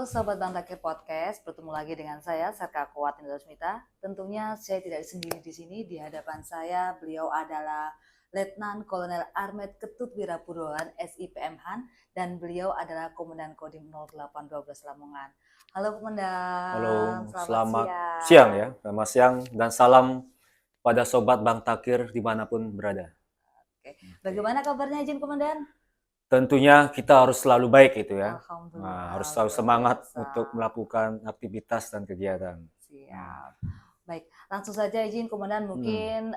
Sobat Bang Takir Podcast, bertemu lagi dengan saya Serka Kuat Indra. Tentunya saya tidak sendiri di sini, di hadapan saya beliau adalah Letnan Kolonel Armet Ketut Wirapurwoan SIPM Han dan beliau adalah Komandan Kodim 0812 Lamongan. Halo Halo, Komandan, selamat selamat siang siang. ya, selamat siang dan salam pada Sobat Bang Takir dimanapun berada. Oke. Bagaimana kabarnya izin Komandan? Tentunya kita harus selalu baik itu ya. Harus Alhamdulillah, selalu luar semangat biasa. untuk melakukan aktivitas dan kegiatan. Siap. Baik, langsung saja izin Komandan, mungkin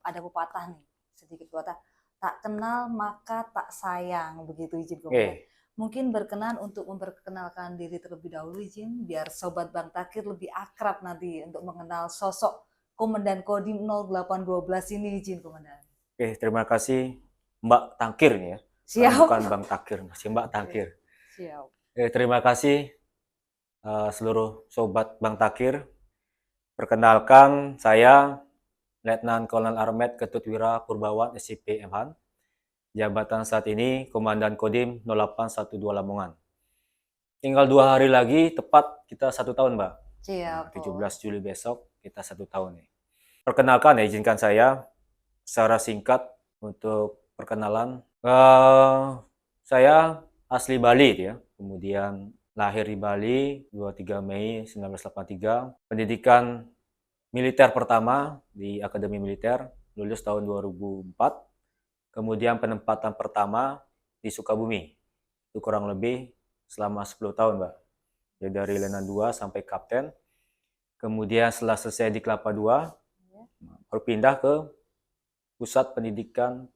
ada pepatah nih, sedikit pepatah. Tak kenal maka tak sayang, begitu izin Komandan. Mungkin berkenan untuk memperkenalkan diri terlebih dahulu izin, biar Sobat Bang Takir lebih akrab nanti untuk mengenal sosok Komandan Kodim 0812 ini izin Komandan. Terima kasih Mbak Takir nih ya. Siap. Bukan Bang Takir, masih Mbak Takir. Siap. Terima kasih seluruh Sobat Bang Takir. Perkenalkan saya Letnan Kolonel Armet Ketut Wirapurwoan SIPM Han. Jabatan saat ini Komandan Kodim 0812 Lamongan. Tinggal 2 hari lagi, tepat kita 1 tahun, Mbak. Siap. 17 Juli besok kita 1 tahun nih. Perkenalkan ya, izinkan saya secara singkat untuk perkenalan. Saya asli Bali ya, kemudian lahir di Bali 23 Mei 1983. Pendidikan militer pertama di Akademi Militer, lulus tahun 2004. Kemudian penempatan pertama di Sukabumi, itu kurang lebih selama 10 tahun, Mbak. Jadi dari Letnan 2 sampai Kapten. Kemudian setelah selesai di Kelapa 2, berpindah ke Pusat Pendidikan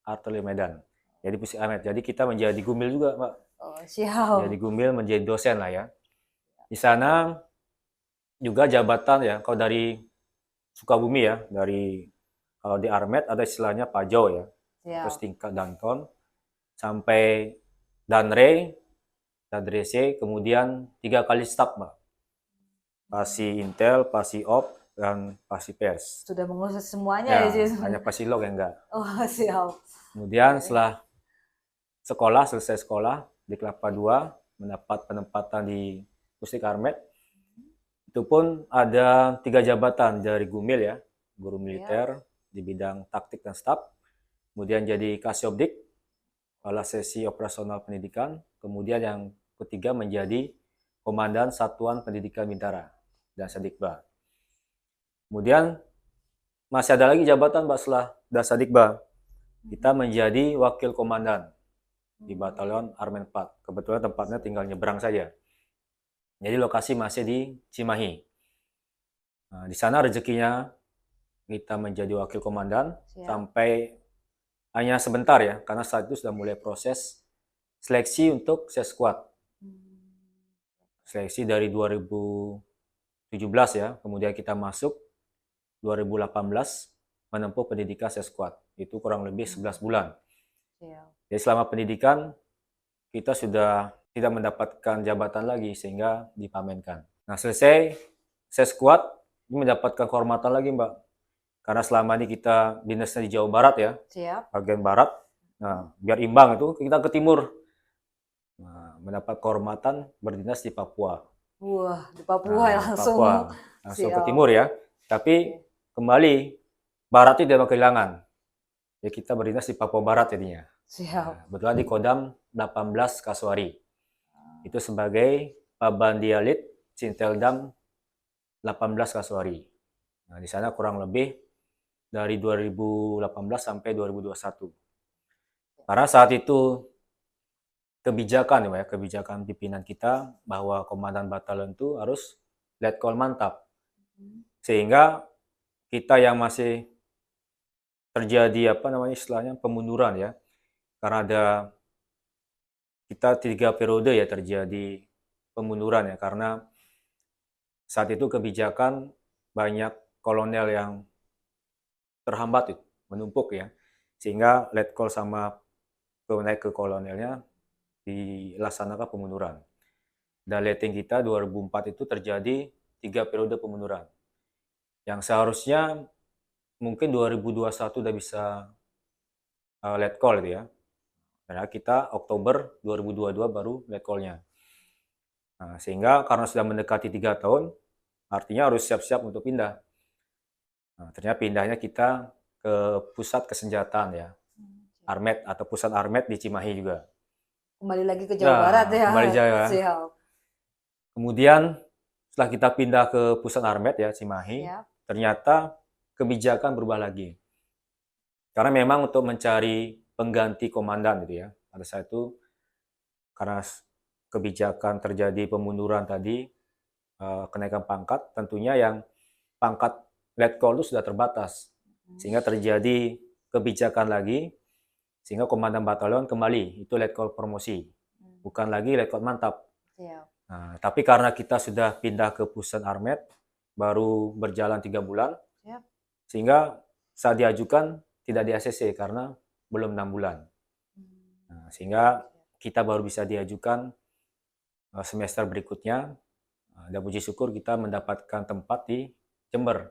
Artileri Medan. Jadi Pusat Amet. Jadi kita menjadi gumil juga, Mbak. Oh, siap. Jadi gumil, menjadi dosen lah ya. Di sana juga jabatan ya, kalau dari Sukabumi ya, kalau di Armet ada istilahnya Pajau ya. Terus tingkat Danton sampai Danre, Danrese, kemudian 3 kali staf, Mbak. Pasi Intel, Pasi Op, dan Pasi Pers. Sudah mengurus semuanya ya, hanya Pasi Log yang enggak. Oh, siap. Kemudian setelah selesai sekolah di Kelapa 2, mendapat penempatan di Pusdik Armet. Itu pun ada 3 jabatan dari gumil ya, guru militer di bidang taktik dan staf. Kemudian jadi Kasiobdik, kepala sesi operasional pendidikan. Kemudian yang ketiga menjadi Komandan Satuan Pendidikan Bintara dan Sadikba. Kemudian masih ada lagi jabatan, Mbak, setelah Dasadikba. Kita menjadi wakil komandan di Batalion Armet 4. Kebetulan tempatnya tinggal nyebrang saja. Jadi lokasi masih di Cimahi. Nah, di sana rezekinya kita menjadi wakil komandan sampai hanya sebentar ya, karena saat itu sudah mulai proses seleksi untuk sesquad. Seleksi dari 2017 ya, kemudian kita masuk 2018 menempuh pendidikan sesquad. Itu kurang lebih 11 bulan. Jadi selama pendidikan kita sudah tidak mendapatkan jabatan lagi sehingga dipamenkan. Nah, selesai sesquad ini mendapatkan kehormatan lagi, Mbak. Karena selama ini kita dinasnya di Jawa Barat ya, bagian barat. Nah, biar imbang itu kita ke timur. Nah, mendapat kehormatan berdinas di Papua. Wah, di Papua langsung. Langsung ke timur ya. Tapi kembali barat itu tidak kehilangan. Ya kita berdinas di Papua Barat jadinya. Siap. Kebetulan di Kodam 18 Kasuari. Itu sebagai Pabandialit Cinteldam 18 Kasuari. Nah, di sana kurang lebih dari 2018 sampai 2021. Karena saat itu kebijakan pimpinan kita bahwa komandan batalion itu harus letkol mantap. Sehingga kita yang masih terjadi istilahnya pemunduran ya. Karena ada kita 3 periode ya terjadi pemunduran ya, karena saat itu kebijakan banyak kolonel yang terhambat menumpuk ya, sehingga letkol sama naik ke kolonelnya dilaksanakan pemunduran. Dan letting kita 2004 itu terjadi 3 periode pemunduran. Yang seharusnya mungkin 2021 udah bisa letkol gitu ya. Karena kita Oktober 2022 baru letkol-nya. Nah, sehingga karena sudah mendekati 3 tahun, artinya harus siap-siap untuk pindah. Nah, ternyata pindahnya kita ke pusat kesenjataan ya, Armet atau pusat Armet di Cimahi juga. Kembali lagi ke Jawa Barat Nah, ya. kembali Jawa. Siap. Kemudian setelah kita pindah ke pusat Armet ya, Cimahi, Siap. ternyata kebijakan berubah lagi. Karena memang untuk mencari pengganti komandan gitu ya, pada saat itu karena kebijakan terjadi pemunduran tadi, kenaikan pangkat, tentunya yang pangkat letkol itu sudah terbatas. Sehingga terjadi kebijakan lagi, sehingga komandan batalion kembali, itu letkol promosi. Bukan lagi letkol mantap. Siap. Nah, tapi karena kita sudah pindah ke pusat Armet, baru berjalan 3 bulan, Siap. sehingga saat diajukan tidak di ACC karena belum 6 bulan. Nah, sehingga kita baru bisa diajukan semester berikutnya. Dan puji syukur kita mendapatkan tempat di Jember.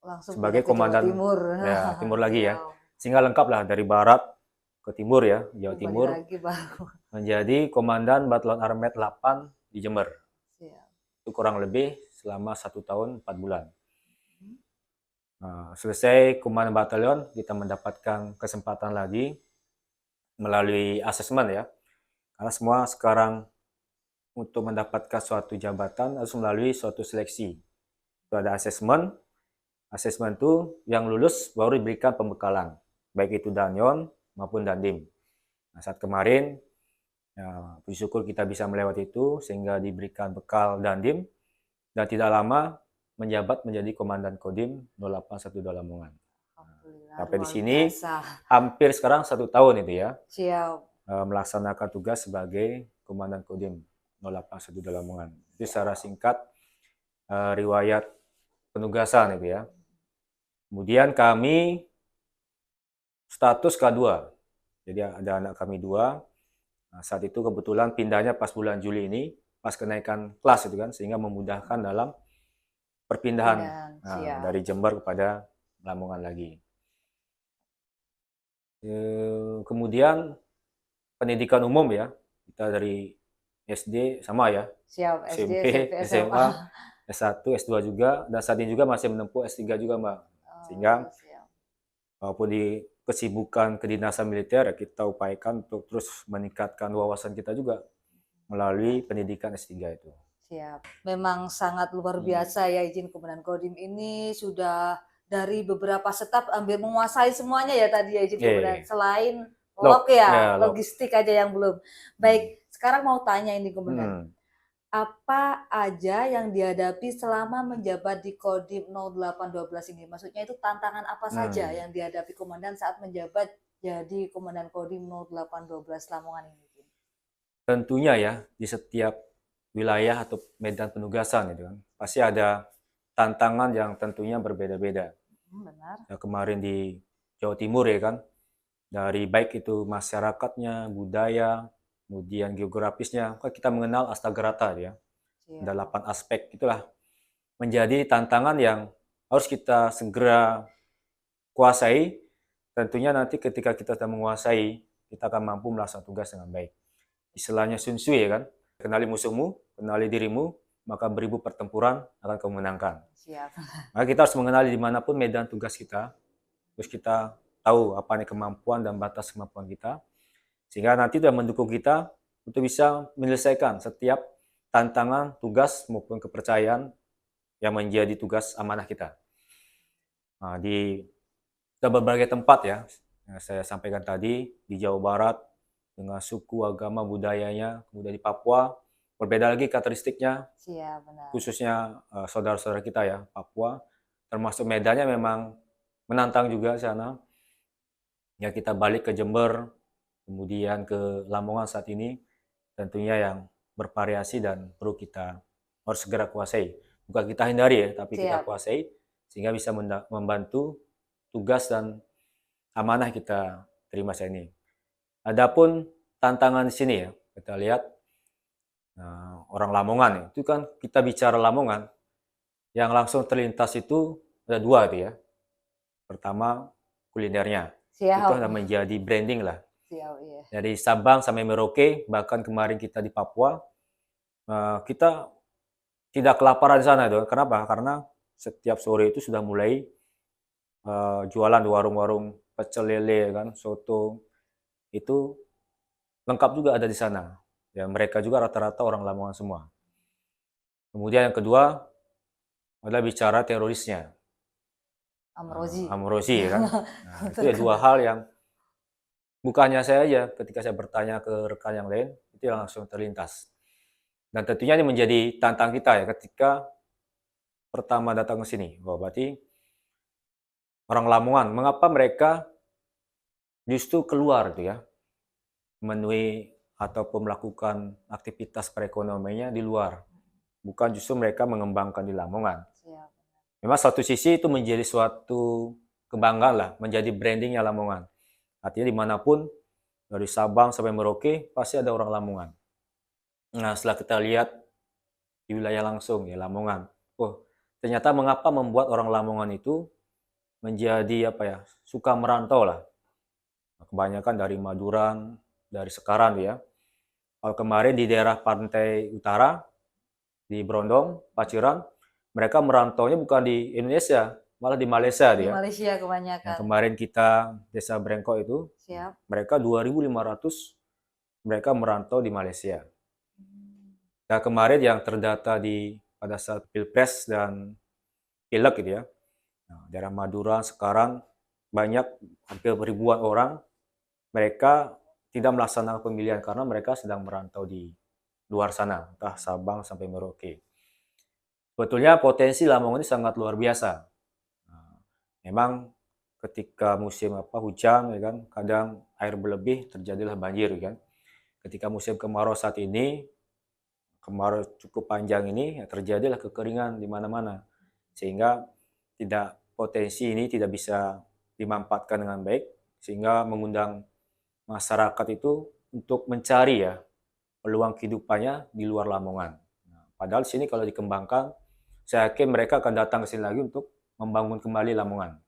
Langsung sebagai pindah ke Jawa komandan Timur. ya, timur lagi ya. Siap. Sehingga lengkap lah dari barat ke timur ya, Jawa Kembali Timur, lagi baru. menjadi komandan Batalion Armet 8 di Jember. Siap. Itu kurang lebih selama 1 tahun 4 bulan. Nah, selesai komandan batalion, kita mendapatkan kesempatan lagi melalui asesmen ya. Karena semua sekarang untuk mendapatkan suatu jabatan harus melalui suatu seleksi. Itu ada asesmen. Asesmen itu yang lulus baru diberikan pembekalan, baik itu Danyon maupun Dandim. Nah, saat kemarin, ya, puji syukur kita bisa melewati itu sehingga diberikan bekal Dandim dan tidak lama menjabat menjadi Komandan Kodim 081 Lamongan. Sampai di sini hampir sekarang 1 tahun itu ya. Siap. Melaksanakan tugas sebagai Komandan Kodim 081 Lamongan. Itu secara singkat riwayat penugasan itu ya. Kemudian kami status K2. Jadi ada anak kami 2. Nah, saat itu kebetulan pindahnya pas bulan Juli ini, pas kenaikan kelas itu kan, sehingga memudahkan dalam perpindahan dari Jember kepada Lamongan lagi. Kemudian pendidikan umum ya, kita dari SD sama ya. Siap, SMP, SMP, SMA, S1, S2 juga, dan saat ini juga masih menempuh S3 juga Mbak. Sehingga walaupun di kesibukan kedinasan militer, kita upayakan untuk terus meningkatkan wawasan kita juga melalui pendidikan S3 itu. Siap. Memang sangat luar biasa ya izin Komandan Kodim ini sudah dari beberapa staf hampir menguasai semuanya ya tadi ya izin Komandan. Selain log ya, logistik aja yang belum. Baik, sekarang mau tanya ini Komandan. Apa aja yang dihadapi selama menjabat di Kodim 0812 ini? Maksudnya itu tantangan apa saja yang dihadapi Komandan saat menjabat jadi Komandan Kodim 0812 Lamongan ini? Tentunya ya, di setiap wilayah atau medan penugasan itu kan pasti ada tantangan yang tentunya berbeda-beda. Benar. Ya, kemarin di Jawa Timur ya kan, dari baik itu masyarakatnya, budaya, kemudian geografisnya, kan kita mengenal Astagarata ya. Ada 8 aspek, itulah menjadi tantangan yang harus kita segera kuasai. Tentunya nanti ketika kita sudah menguasai, kita akan mampu melaksanakan tugas dengan baik. Istilahnya Sun Tzu ya kan, kenali musuhmu, kenali dirimu, maka beribu pertempuran akan kamu menangkan. Siap. Maka kita harus mengenali dimanapun medan tugas kita, terus kita tahu apa nih kemampuan dan batas kemampuan kita, sehingga nanti sudah mendukung kita untuk bisa menyelesaikan setiap tantangan, tugas maupun kepercayaan yang menjadi tugas amanah kita. Nah, di berbagai tempat ya, yang saya sampaikan tadi, di Jawa Barat, dengan suku, agama, budayanya, kemudian di Papua, berbeda lagi karakteristiknya. Siap, benar. Khususnya saudara-saudara kita ya, Papua, termasuk medannya memang menantang juga sana. Ya kita balik ke Jember, kemudian ke Lamongan saat ini, tentunya yang bervariasi dan perlu kita harus segera kuasai. Bukan kita hindari ya, tapi kita kuasai, sehingga bisa membantu tugas dan amanah kita terima saat ini. Adapun tantangan di sini ya, kita lihat orang Lamongan ya, itu kan kita bicara Lamongan, yang langsung terlintas itu ada 2 itu ya. Pertama kulinernya, itu sudah menjadi branding lah. Siap, iya. Dari Sabang sampai Merauke, bahkan kemarin kita di Papua, kita tidak kelaparan di sana itu. Kenapa? Karena setiap sore itu sudah mulai jualan di warung-warung pecel lele kan, soto itu lengkap juga ada di sana. Ya, mereka juga rata-rata orang Lamongan semua. Kemudian yang kedua adalah bicara terorisnya, Amrozi. Amrozi ya kan. Nah, itu ya dua hal yang bukannya saya aja, ketika saya bertanya ke rekan yang lain, itu langsung terlintas. Dan tentunya ini menjadi tantang kita ya ketika pertama datang ke sini. Wah, berarti orang Lamongan, mengapa mereka justru keluar tuh ya, memenuhi ataupun melakukan aktivitas perekonomiannya di luar, bukan justru mereka mengembangkan di Lamongan. Siap. Memang satu sisi itu menjadi suatu kebanggaan lah, menjadi brandingnya Lamongan. Artinya dimanapun, dari Sabang sampai Merauke, pasti ada orang Lamongan. Nah, setelah kita lihat di wilayah langsung ya Lamongan, oh ternyata mengapa membuat orang Lamongan itu menjadi apa ya, suka merantau lah. Kebanyakan dari Maduran, dari Sekaran ya. Kalau kemarin di daerah pantai utara, di Brondong, Paciran, mereka merantaunya bukan di Indonesia, malah di Malaysia Di dia. Malaysia Yang kebanyakan. kemarin kita Desa Brengkok itu, Siap. mereka 2.500 mereka merantau di Malaysia. Nah, kemarin yang terdata pada saat Pilpres dan Pileg gitu ya. Nah, daerah Madura sekarang banyak hampir ribuan orang mereka tidak melaksanakan pemilihan karena mereka sedang merantau di luar sana, entah Sabang sampai Merauke. Sebetulnya potensi Lamongan ini sangat luar biasa. Nah, memang ketika musim hujan ya kan, kadang air berlebih terjadilah banjir ya kan. Ketika musim kemarau saat ini, kemarau cukup panjang ini, ya terjadilah kekeringan di mana-mana. Sehingga potensi ini tidak bisa dimanfaatkan dengan baik, sehingga mengundang masyarakat itu untuk mencari ya peluang kehidupannya di luar Lamongan. Nah, padahal di sini kalau dikembangkan, saya yakin mereka akan datang ke sini lagi untuk membangun kembali Lamongan.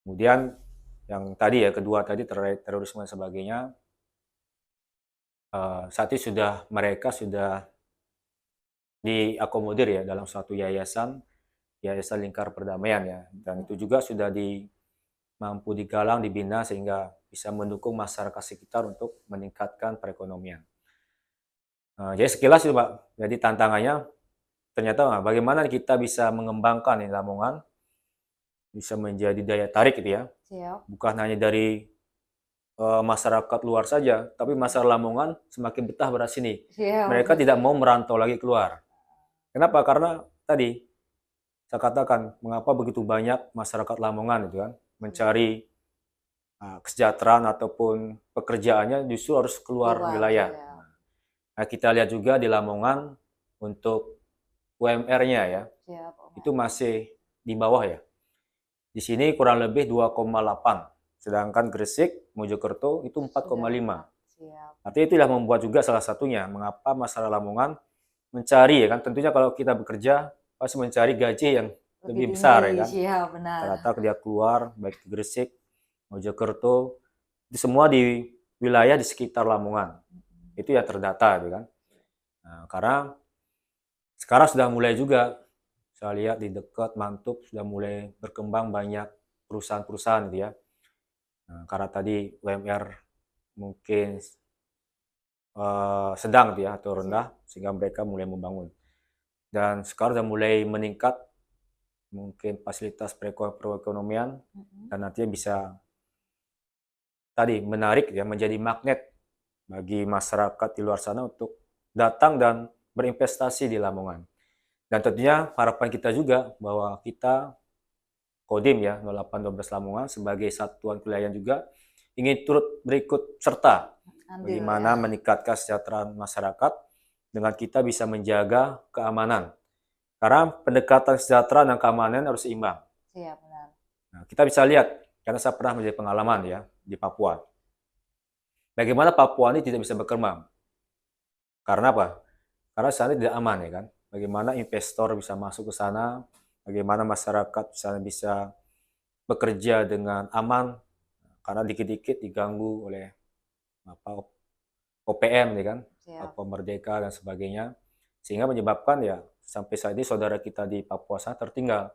Kemudian yang tadi ya, kedua tadi terkait terorisme dan sebagainya, saat ini mereka sudah diakomodir ya dalam suatu yayasan Lingkar Perdamaian ya, dan itu juga sudah mampu digalang, dibina sehingga bisa mendukung masyarakat sekitar untuk meningkatkan perekonomian. Jadi sekilas itu Pak, jadi tantangannya ternyata bagaimana kita bisa mengembangkan Lamongan, bisa menjadi daya tarik gitu ya. Siap. Bukan hanya dari masyarakat luar saja, tapi masyarakat Lamongan semakin betah berada sini. Siap. Mereka tidak mau merantau lagi keluar. Kenapa? Karena tadi saya katakan, mengapa begitu banyak masyarakat Lamongan itu kan mencari kesejahteraan ataupun pekerjaannya justru harus keluar wilayah. Ya. Nah, kita lihat juga di Lamongan untuk UMR-nya ya, Siap. itu masih di bawah ya. Di sini kurang lebih 2,8, sedangkan Gresik, Mojokerto itu 4,5. Artinya itulah membuat juga salah satunya mengapa masyarakat Lamongan mencari ya kan, tentunya kalau kita bekerja pasti mencari gaji yang lebih besar ya kan. Iya, benar. Rata-rata dia keluar baik di Gresik, Mojokerto, itu semua di wilayah di sekitar Lamongan. Itu ya terdata gitu kan. Nah, karena sekarang sudah mulai juga saya lihat di dekat Mantuk sudah mulai berkembang banyak perusahaan-perusahaan gitu ya. Nah, karena tadi UMR mungkin sedang gitu ya atau rendah sehingga mereka mulai membangun. Dan sekarang sudah mulai meningkat mungkin fasilitas perekonomian dan nantinya bisa tadi menarik ya menjadi magnet bagi masyarakat di luar sana untuk datang dan berinvestasi di Lamongan. Dan tentunya harapan kita juga bahwa kita Kodim ya 0812 Lamongan sebagai satuan kewilayahan juga ingin turut berikut serta bagaimana meningkatkan kesejahteraan masyarakat dengan kita bisa menjaga keamanan. Karena pendekatan kesejahteraan dan keamanan harus seimbang. Iya, benar. Nah, kita bisa lihat karena saya pernah menjadi pengalaman ya di Papua. Bagaimana Papua ini tidak bisa berkembang? Karena apa? Karena sana tidak aman ya kan. Bagaimana investor bisa masuk ke sana, bagaimana masyarakat bisa bekerja dengan aman, karena dikit-dikit diganggu oleh OPM ya kan. Siap. Merdeka dan sebagainya, sehingga menyebabkan ya sampai saat ini saudara kita di Papua sana tertinggal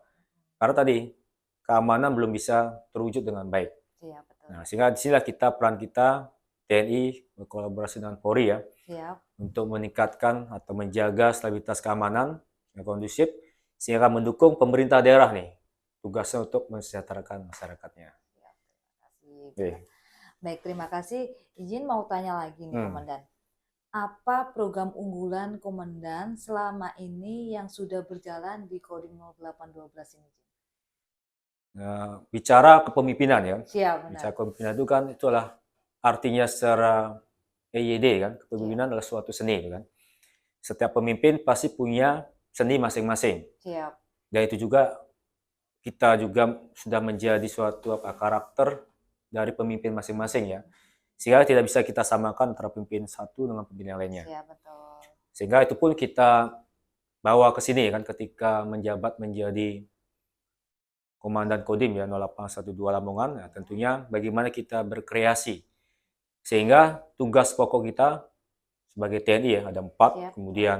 karena tadi keamanan belum bisa terwujud dengan baik. Siap, betul. Nah, sehingga disinilah peran kita TNI berkolaborasi dengan Polri ya, Siap. untuk meningkatkan atau menjaga stabilitas keamanan yang kondusif, sehingga mendukung pemerintah daerah nih tugasnya untuk mensejahterakan masyarakatnya. Siap. Terima kasih. Oke. Baik, terima kasih. Izin mau tanya lagi nih, Komandan. Apa program unggulan Komandan selama ini yang sudah berjalan di Kodim 0812 ini? Nah, bicara kepemimpinan ya. Siap, benar. Bicara kepemimpinan itu kan itulah artinya secara EYD kan, kepemimpinan adalah suatu seni kan. Setiap pemimpin pasti punya seni masing-masing. Siap. Dan itu juga kita juga sudah menjadi suatu karakter dari pemimpin masing-masing ya. Sehingga tidak bisa kita samakan antara pemimpin satu dengan pemimpin yang lainnya. Siap, betul. Sehingga itu pun kita bawa ke sini kan ketika menjabat menjadi Komandan Kodim ya 0812 Lamongan. Nah, tentunya bagaimana kita berkreasi. Sehingga tugas pokok kita sebagai TNI ya ada 4, Siap. kemudian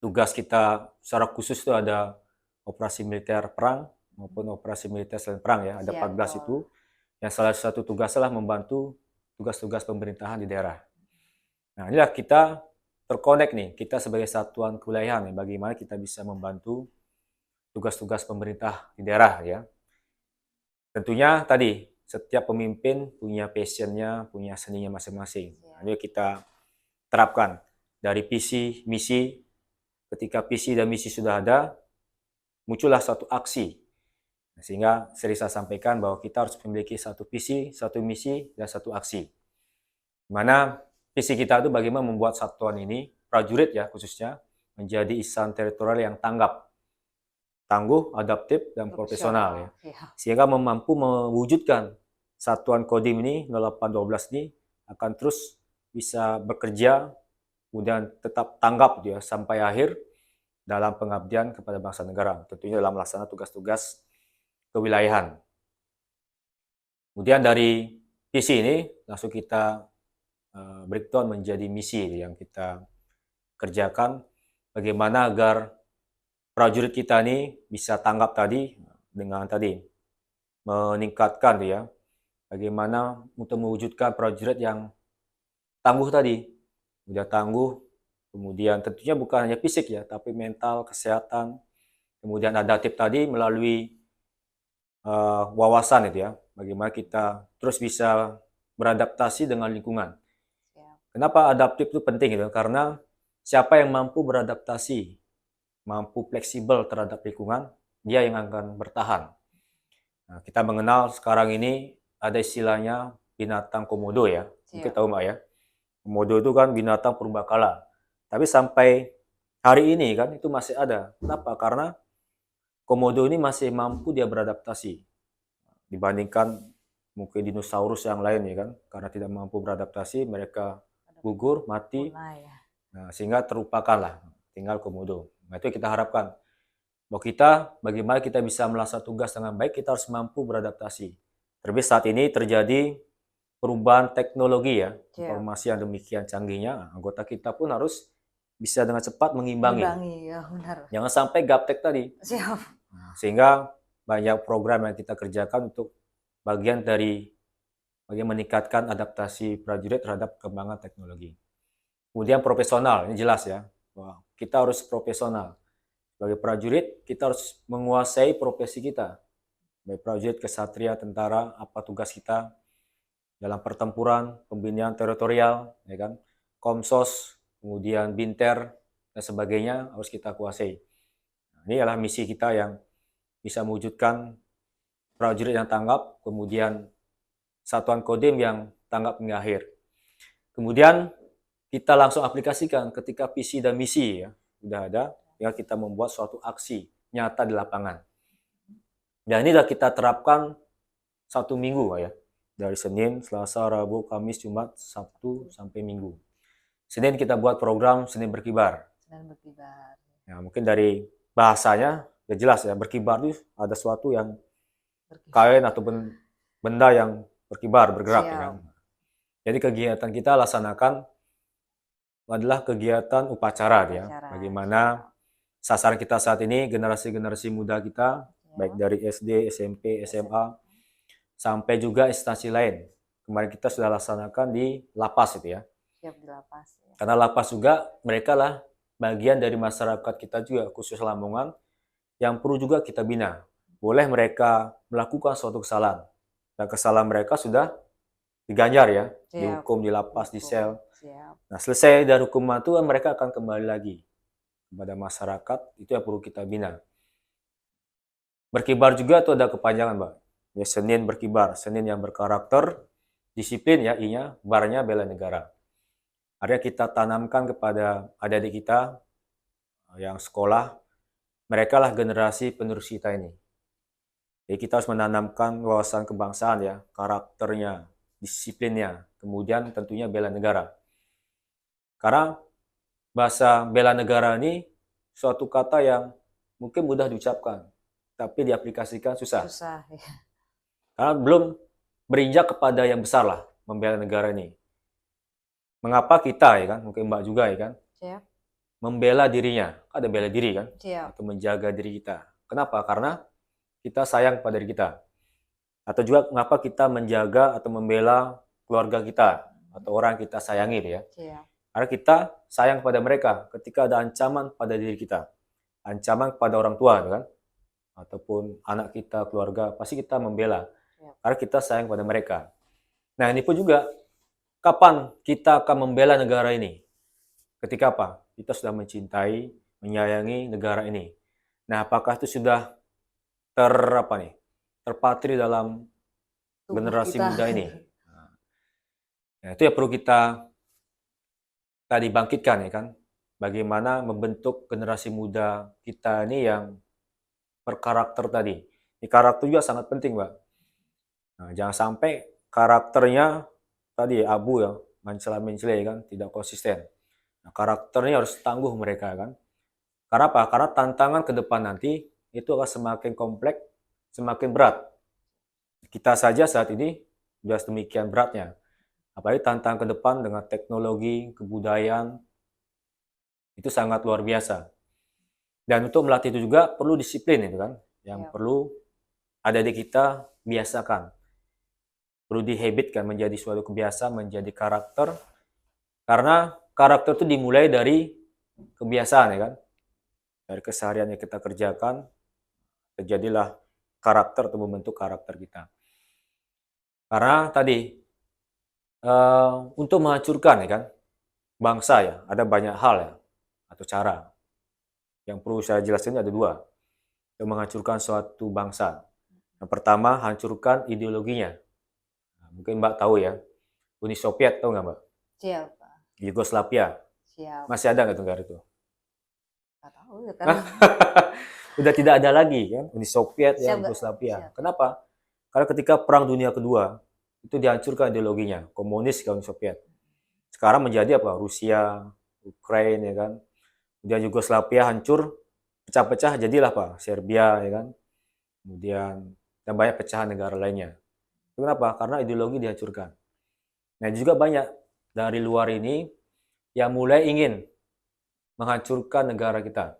tugas kita secara khusus itu ada operasi militer perang maupun operasi militer selain perang ya, ada Siap, 14 betul. itu. Yang salah satu tugasnya adalah membantu tugas-tugas pemerintahan di daerah. Nah, inilah kita terkonek nih, kita sebagai satuan kewilayahan nih, bagaimana kita bisa membantu tugas-tugas pemerintah di daerah ya. Tentunya tadi setiap pemimpin punya passionnya, punya seninya masing-masing. Nah, ini kita terapkan dari visi, misi. Ketika visi dan misi sudah ada, muncullah suatu aksi. Sehingga sering saya sampaikan bahwa kita harus memiliki satu visi, satu misi, dan satu aksi. Mana visi kita itu bagaimana membuat satuan ini, prajurit ya khususnya, menjadi insan teritorial yang tanggap, tangguh, adaptif, dan profesional ya. Sehingga mampu mewujudkan satuan Kodim ini 0812 ini akan terus bisa bekerja kemudian tetap tanggap ya sampai akhir dalam pengabdian kepada bangsa negara, tentunya dalam melaksanakan tugas-tugas kewilayahan. Kemudian dari visi ini langsung kita breakdown menjadi misi yang kita kerjakan, bagaimana agar prajurit kita ini bisa tanggap tadi dengan tadi meningkatkan ya, bagaimana untuk mewujudkan prajurit yang tangguh tadi, udah tangguh, kemudian tentunya bukan hanya fisik ya, tapi mental, kesehatan, kemudian adaptif tadi melalui wawasan itu ya, bagaimana kita terus bisa beradaptasi dengan lingkungan. Kenapa adaptif itu penting gitu? Karena siapa yang mampu beradaptasi, mampu fleksibel terhadap lingkungan, dia yang akan bertahan. Nah, kita mengenal sekarang ini ada istilahnya binatang komodo ya, mungkin tahu Mbak ya. Komodo itu kan binatang purbakala. Tapi sampai hari ini kan itu masih ada. Kenapa? Karena komodo ini masih mampu dia beradaptasi dibandingkan mungkin dinosaurus yang lain ya kan, karena tidak mampu beradaptasi mereka gugur mati. Nah, sehingga terlupakanlah tinggal komodo. Nah, itu kita harapkan bahwa kita bagaimana kita bisa melaksanakan tugas dengan baik, kita harus mampu beradaptasi. Terlebih saat ini terjadi perubahan teknologi ya, informasi yang demikian canggihnya, anggota kita pun harus bisa dengan cepat mengimbangi. Ya, benar. Jangan sampai gaptek tadi. Siap. Nah, sehingga banyak program yang kita kerjakan untuk bagian dari bagaimana meningkatkan adaptasi prajurit terhadap perkembangan teknologi. Kemudian profesional, ini jelas ya, bahwa kita harus profesional. Sebagai prajurit, kita harus menguasai profesi kita. Sebagai prajurit, kesatria, tentara, apa tugas kita dalam pertempuran, pembinaan teritorial, ya kan, Komsos, kemudian Binter, dan sebagainya harus kita kuasai. Nah, ini adalah misi kita yang bisa mewujudkan prajurit yang tanggap, kemudian satuan Kodim yang tanggap hingga akhir. Kemudian kita langsung aplikasikan ketika visi dan misi ya sudah ada, ya kita membuat suatu aksi nyata di lapangan. Dan ini sudah kita terapkan 1 minggu ya, dari Senin, Selasa, Rabu, Kamis, Jumat, Sabtu sampai Minggu. Senin kita buat program Senin Berkibar. Senin Berkibar. Ya, mungkin dari bahasanya ya jelas ya, berkibar itu ada sesuatu yang kain atau benda yang berkibar, bergerak. Ya kan? Jadi kegiatan kita laksanakan adalah kegiatan upacara ya. Upacara. Bagaimana sasaran kita saat ini generasi-generasi muda kita, baik dari SD, SMP, SMA, sampai juga instansi lain. Kemarin kita sudah laksanakan di lapas itu ya. Siap di lapas. Ya. Karena lapas juga mereka lah bagian dari masyarakat kita juga, khusus Lamongan, yang perlu juga kita bina. Boleh mereka melakukan suatu kesalahan. Dan kesalahan mereka sudah diganjar ya, dihukum di lapas, di sel. Nah, selesai dari hukuman itu mereka akan kembali lagi kepada masyarakat, itu yang perlu kita bina. Berkibar juga itu ada kepanjangan, Mbak. Ya, Senin berkibar, Senin yang berkarakter, disiplin ya, I-nya, barnya bela negara. Artinya kita tanamkan kepada adik-adik kita yang sekolah, mereka lah generasi penerus kita ini. Jadi kita harus menanamkan wawasan kebangsaan ya, karakternya, disiplinnya, kemudian tentunya bela negara. Karena bahasa bela negara ini suatu kata yang mungkin mudah diucapkan, tapi diaplikasikan susah. Susah ya. Karena belum berinjak kepada yang besar lah, membela negara ini. Mengapa kita ya kan, mungkin Mbak juga ya kan, Siap. membela dirinya, ada bela diri kan, Siap. atau menjaga diri kita. Kenapa? Karena kita sayang pada diri kita. Atau juga mengapa kita menjaga atau membela keluarga kita atau orang kita sayangi ya. Siap. Karena kita sayang pada mereka ketika ada ancaman pada diri kita. Ancaman kepada orang tua kan, ataupun anak kita, keluarga, pasti kita membela. Siap. Karena kita sayang pada mereka. Nah, ini pun juga kapan kita akan membela negara ini? Ketika apa? Kita sudah mencintai, menyayangi negara ini. Nah, apakah itu sudah terpatri dalam Tubuh generasi kita. muda ini? Nah, itu yang perlu kita tadi bangkitkan ya kan. Bagaimana membentuk generasi muda kita ini yang berkarakter tadi. Ini karakter juga sangat penting, Mbak. Nah, jangan sampai karakternya tadi abu ya, mencela-mencela kan, tidak konsisten. Nah, karakternya harus tangguh mereka kan. Karena apa? Karena tantangan ke depan nanti itu akan semakin kompleks, semakin berat. Kita saja saat ini sudah demikian beratnya. Apalagi tantangan ke depan dengan teknologi, kebudayaan, itu sangat luar biasa. Dan untuk melatih itu juga perlu disiplin itu kan, yang perlu ada di kita biasakan. Perlu dihabitkan menjadi suatu kebiasaan, menjadi karakter. Karena karakter itu dimulai dari kebiasaan ya kan. Dari keseharian yang kita kerjakan, terjadilah karakter atau membentuk karakter kita. Karena tadi untuk menghancurkan ya kan bangsa ya ada banyak hal ya atau cara. Yang perlu saya jelaskan ada dua. Untuk menghancurkan suatu bangsa. Yang pertama, hancurkan ideologinya. Nah, mungkin Mbak tahu ya, Uni Soviet tahu nggak Mbak? Siap. Yugoslavia. Siap. Masih ada nggak negara itu? Nggak tahu ya kan. Udah tidak ada lagi kan, Uni Soviet ya, Siap, Yugoslavia. siap. Kenapa? Karena ketika Perang Dunia Kedua, itu dihancurkan ideologinya, komunis ke Uni Soviet. Sekarang menjadi apa? Rusia, Ukraina ya kan. Kemudian Yugoslavia hancur, pecah-pecah, jadilah apa? Serbia ya kan. Kemudian dan banyak pecahan negara lainnya. Kenapa? Karena ideologi dihancurkan. Nah, juga banyak dari luar ini yang mulai ingin menghancurkan negara kita.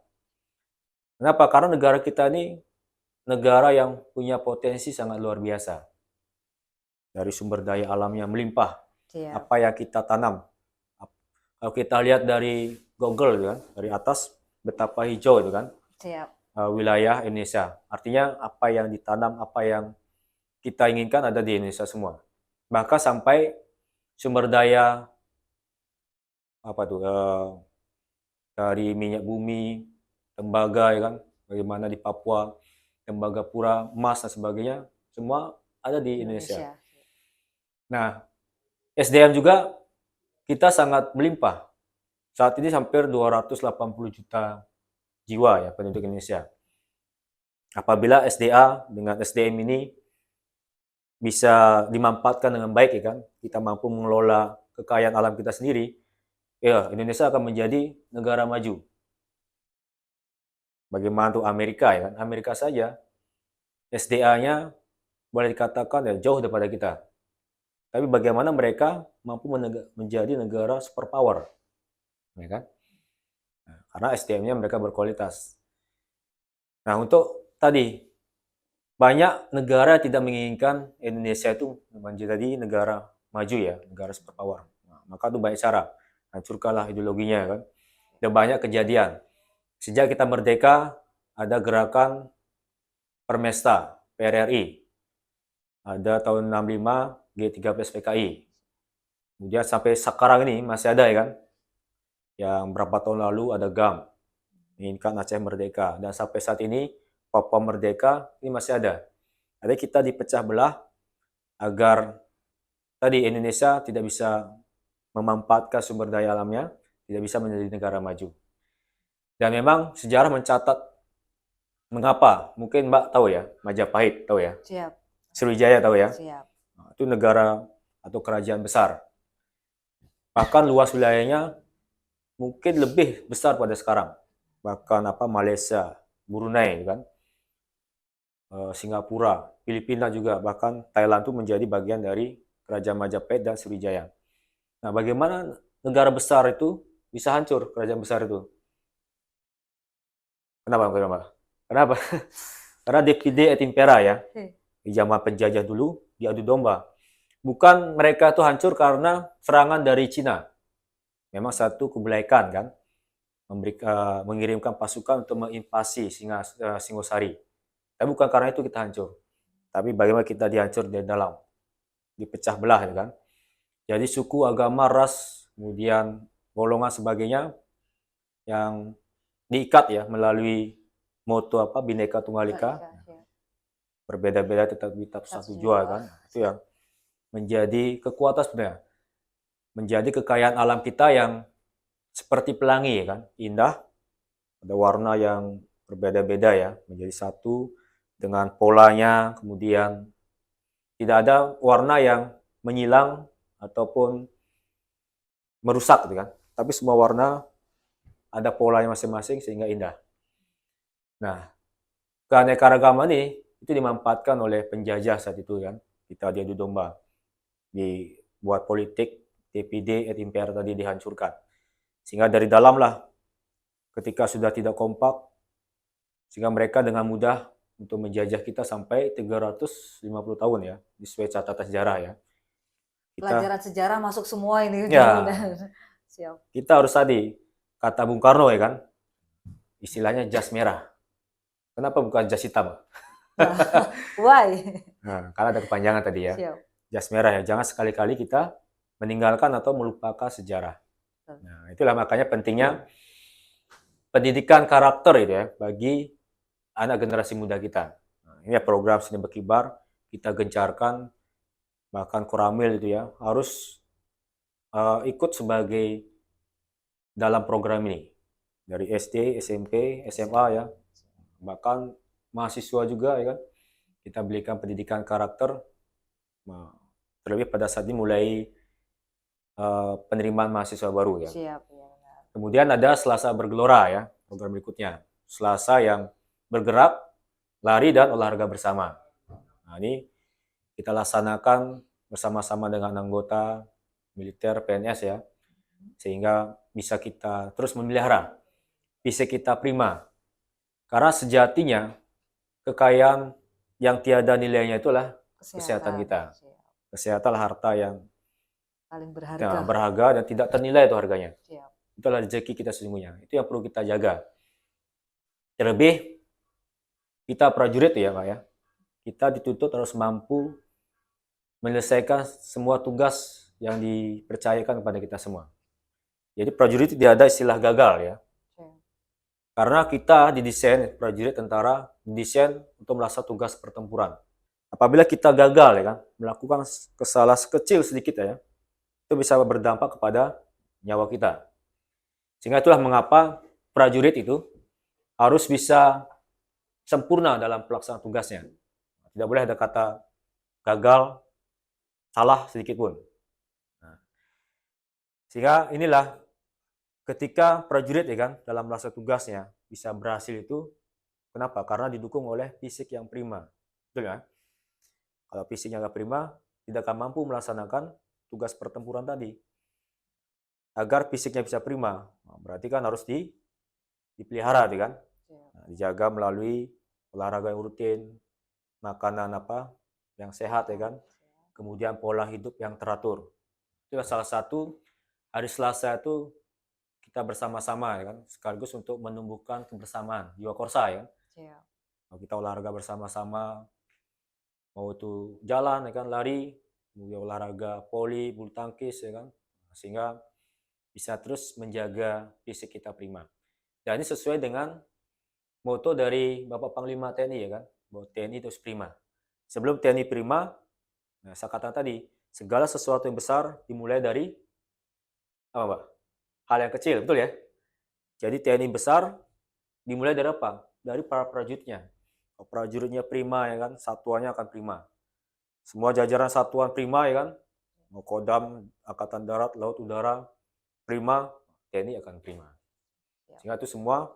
Kenapa? Karena negara kita ini negara yang punya potensi sangat luar biasa. Dari sumber daya alamnya melimpah. Siap. Apa yang kita tanam. Kalau kita lihat dari Google kan, dari atas betapa hijau itu kan. Siap. Wilayah Indonesia. Artinya apa yang ditanam, apa yang kita inginkan ada di Indonesia semua. Bahkan sampai sumber daya dari minyak bumi, tembaga ya kan, bagaimana di Papua, Tembagapura, emas dan sebagainya, semua ada di Indonesia. Nah, SDM juga kita sangat melimpah. Saat ini hampir 280 juta jiwa ya penduduk Indonesia. Apabila SDA dengan SDM ini bisa dimanfaatkan dengan baik ya kan, kita mampu mengelola kekayaan alam kita sendiri, ya Indonesia akan menjadi negara maju. Bagaimana tuh Amerika ya kan? Amerika saja SDA-nya boleh dikatakan ya jauh daripada kita. Tapi bagaimana mereka mampu menjadi negara superpower. ya kan? Nah, karena SDM-nya mereka berkualitas. Nah, untuk tadi banyak negara tidak menginginkan Indonesia itu menjadi negara maju ya, negara superpower. Nah, maka itu banyak cara, hancurkanlah ideologinya kan. Dan banyak kejadian. Sejak kita merdeka ada gerakan Permesta PRRI. Ada tahun 65 G13 PKI. Kemudian sampai sekarang ini masih ada ya kan. Yang berapa tahun lalu ada GAM, menginginkan Aceh merdeka, dan sampai saat ini Papua merdeka ini masih ada. Jadi kita dipecah belah agar tadi Indonesia tidak bisa memanfaatkan sumber daya alamnya, tidak bisa menjadi negara maju. Dan memang sejarah mencatat mengapa. Mungkin Mbak tahu ya, Majapahit tahu ya, Siap. Sriwijaya tahu ya. Siap. Nah, itu negara atau kerajaan besar. Bahkan luas wilayahnya mungkin lebih besar pada sekarang. Bahkan Malaysia, Brunei kan, Singapura, Filipina juga, bahkan Thailand itu menjadi bagian dari kerajaan Majapahit dan Sriwijaya. Nah, bagaimana negara besar itu bisa hancur, kerajaan besar itu? Kenapa? Karena divide et impera ya. Di zaman penjajah dulu diadu domba. Bukan mereka itu hancur karena serangan dari Cina. Memang satu kebaikan kan, mengirimkan pasukan untuk menginvasi Singosari. Tapi bukan karena itu kita hancur. Tapi bagaimana kita dihancur dari dalam, dipecah belah ya kan. Jadi suku, agama, ras, kemudian golongan sebagainya yang diikat ya melalui moto Bhinneka Tunggal Ika. Berbeda-beda tetap satu jua kan. Itu yang menjadi kekuatan sebenarnya. Menjadi kekayaan alam kita yang seperti pelangi ya kan, indah, ada warna yang berbeda-beda ya, menjadi satu dengan polanya, kemudian tidak ada warna yang menyilang ataupun merusak gitu kan, tapi semua warna ada polanya masing-masing sehingga indah. Nah, keanekaragaman ini itu dimanfaatkan oleh penjajah saat itu kan, kita diadu domba, dibuat politik, divide et impera tadi dihancurkan. Sehingga dari dalam lah, ketika sudah tidak kompak, sehingga mereka dengan mudah untuk menjajah kita sampai 350 tahun ya, sesuai catatan sejarah ya. Pelajaran sejarah masuk semua ini. Ya, siap. Kita harus tadi, kata Bung Karno ya kan, istilahnya jas merah. Kenapa bukan jas hitam? Why? Nah, karena ada kepanjangan tadi ya. Siap. Jas merah ya, jangan sekali-kali kita meninggalkan atau melupakan sejarah. Nah, itulah makanya pentingnya pendidikan karakter itu ya bagi anak generasi muda kita. Nah, ini ya program Seni Berkibar kita gencarkan, bahkan Koramil itu ya harus ikut sebagai dalam program ini dari SD, SMP, SMA ya, bahkan mahasiswa juga ya kan, kita berikan pendidikan karakter. Nah, terlebih pada saat ini mulai penerimaan mahasiswa baru ya. Siap, ya. Kemudian ada Selasa Bergelora ya, program berikutnya. Selasa yang bergerak, lari, dan olahraga bersama. Nah, ini kita laksanakan bersama-sama dengan anggota militer PNS ya, sehingga bisa kita terus memelihara fisik kita prima. Karena sejatinya kekayaan yang tiada nilainya itulah kesehatan kita. Kesehatan harta yang paling berharga. Berharga dan tidak ternilai itu harganya. Siap. Itulah rezeki kita sesungguhnya. Itu yang perlu kita jaga. Terlebih kita prajurit ya Pak ya. Kita dituntut harus mampu menyelesaikan semua tugas yang dipercayakan kepada kita semua. Jadi prajurit tidak ada istilah gagal ya. Karena kita didesain, prajurit tentara didesain untuk melaksanakan tugas pertempuran. Apabila kita gagal ya kan, melakukan kesalahan sekecil sedikit ya, itu bisa berdampak kepada nyawa kita. Sehingga itulah mengapa prajurit itu harus bisa sempurna dalam pelaksanaan tugasnya. Tidak boleh ada kata gagal, salah sedikit pun. Nah, sehingga inilah ketika prajurit ya kan dalam melaksanakan tugasnya bisa berhasil itu, kenapa? Karena didukung oleh fisik yang prima. Betul ya? Kalau fisiknya nggak prima, tidak akan mampu melaksanakan tugas pertempuran tadi. agar fisiknya bisa prima. Nah, berarti kan harus dipelihara, kan? Nah, dijaga melalui olahraga yang rutin, makanan apa yang sehat, ya kan? Kemudian pola hidup yang teratur. Itu salah satu hari Selasa itu kita bersama-sama, ya kan? Sekaligus untuk menumbuhkan kebersamaan, jiwa korsa, ya kan? Kalau kita olahraga bersama-sama, mau itu jalan, ya kan, lari, kemudian olahraga voli, bulu tangkis, ya kan, sehingga bisa terus menjaga fisik kita prima. Dan ini sesuai dengan moto dari Bapak Panglima TNI, ya kan, bahwa TNI terus prima. Sebelum TNI prima, nah saya katakan tadi, segala sesuatu yang besar dimulai dari apa, Pak? Hal yang kecil, betul ya? Jadi TNI besar dimulai dari apa? Dari para prajuritnya. Kalau prajuritnya prima, ya kan, satuannya akan prima. Semua jajaran satuan prima, ya kan, mau Kodam, Angkatan Darat, Laut, Udara, prima, TNI akan prima. Sehingga itu semua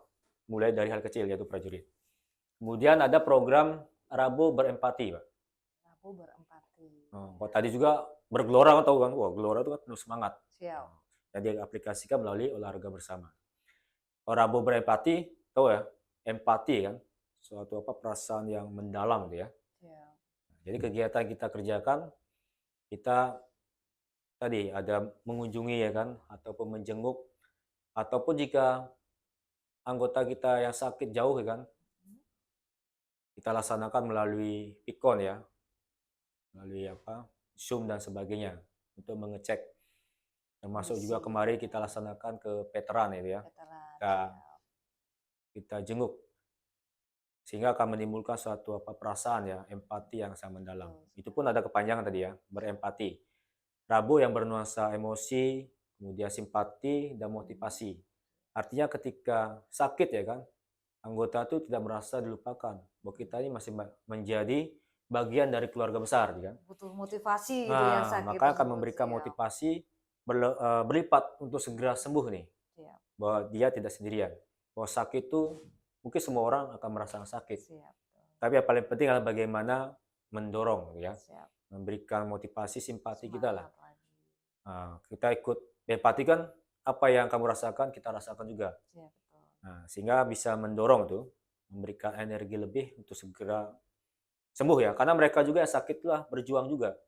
mulai dari hal kecil, yaitu prajurit. Kemudian ada program Rabu Berempati, Pak. Rabu Berempati. Kalau tadi juga bergelora, tahu kan? Wah, gelora itu kan penuh semangat. Siap. Jadi aplikasikan melalui olahraga bersama. Rabu Berempati, tahu ya? Empati kan, suatu apa perasaan yang mendalam, gitu ya. Siap. Jadi kegiatan kita kerjakan, kita tadi ada mengunjungi, ya kan, ataupun menjenguk, ataupun jika anggota kita yang sakit jauh, ya kan, kita laksanakan melalui Pikon, ya, melalui apa Zoom dan sebagainya untuk mengecek. Termasuk juga kemarin kita laksanakan ke veteran, ya, kita jenguk, sehingga akan menimbulkan suatu apa perasaan, ya, empati yang sangat mendalam. Itu pun ada kepanjangan tadi, ya, berempati. Rabu yang bernuansa emosi, kemudian simpati dan motivasi. Artinya ketika sakit, ya kan, anggota itu tidak merasa dilupakan, bahwa kita ini masih menjadi bagian dari keluarga besar, kan. Butuh motivasi gitu yang sakit. Maka akan memberikan motivasi berlipat untuk segera sembuh nih. Bahwa dia tidak sendirian. Bahwa sakit itu mungkin semua orang akan merasakan sakit. Tapi yang paling penting adalah bagaimana mendorong, ya. Memberikan motivasi, simpati kita lah. Kita ikut empati kan, apa yang kamu rasakan kita rasakan juga. Sehingga bisa mendorong tuh, memberikan energi lebih untuk segera sembuh, ya. Karena mereka juga yang sakit lah berjuang juga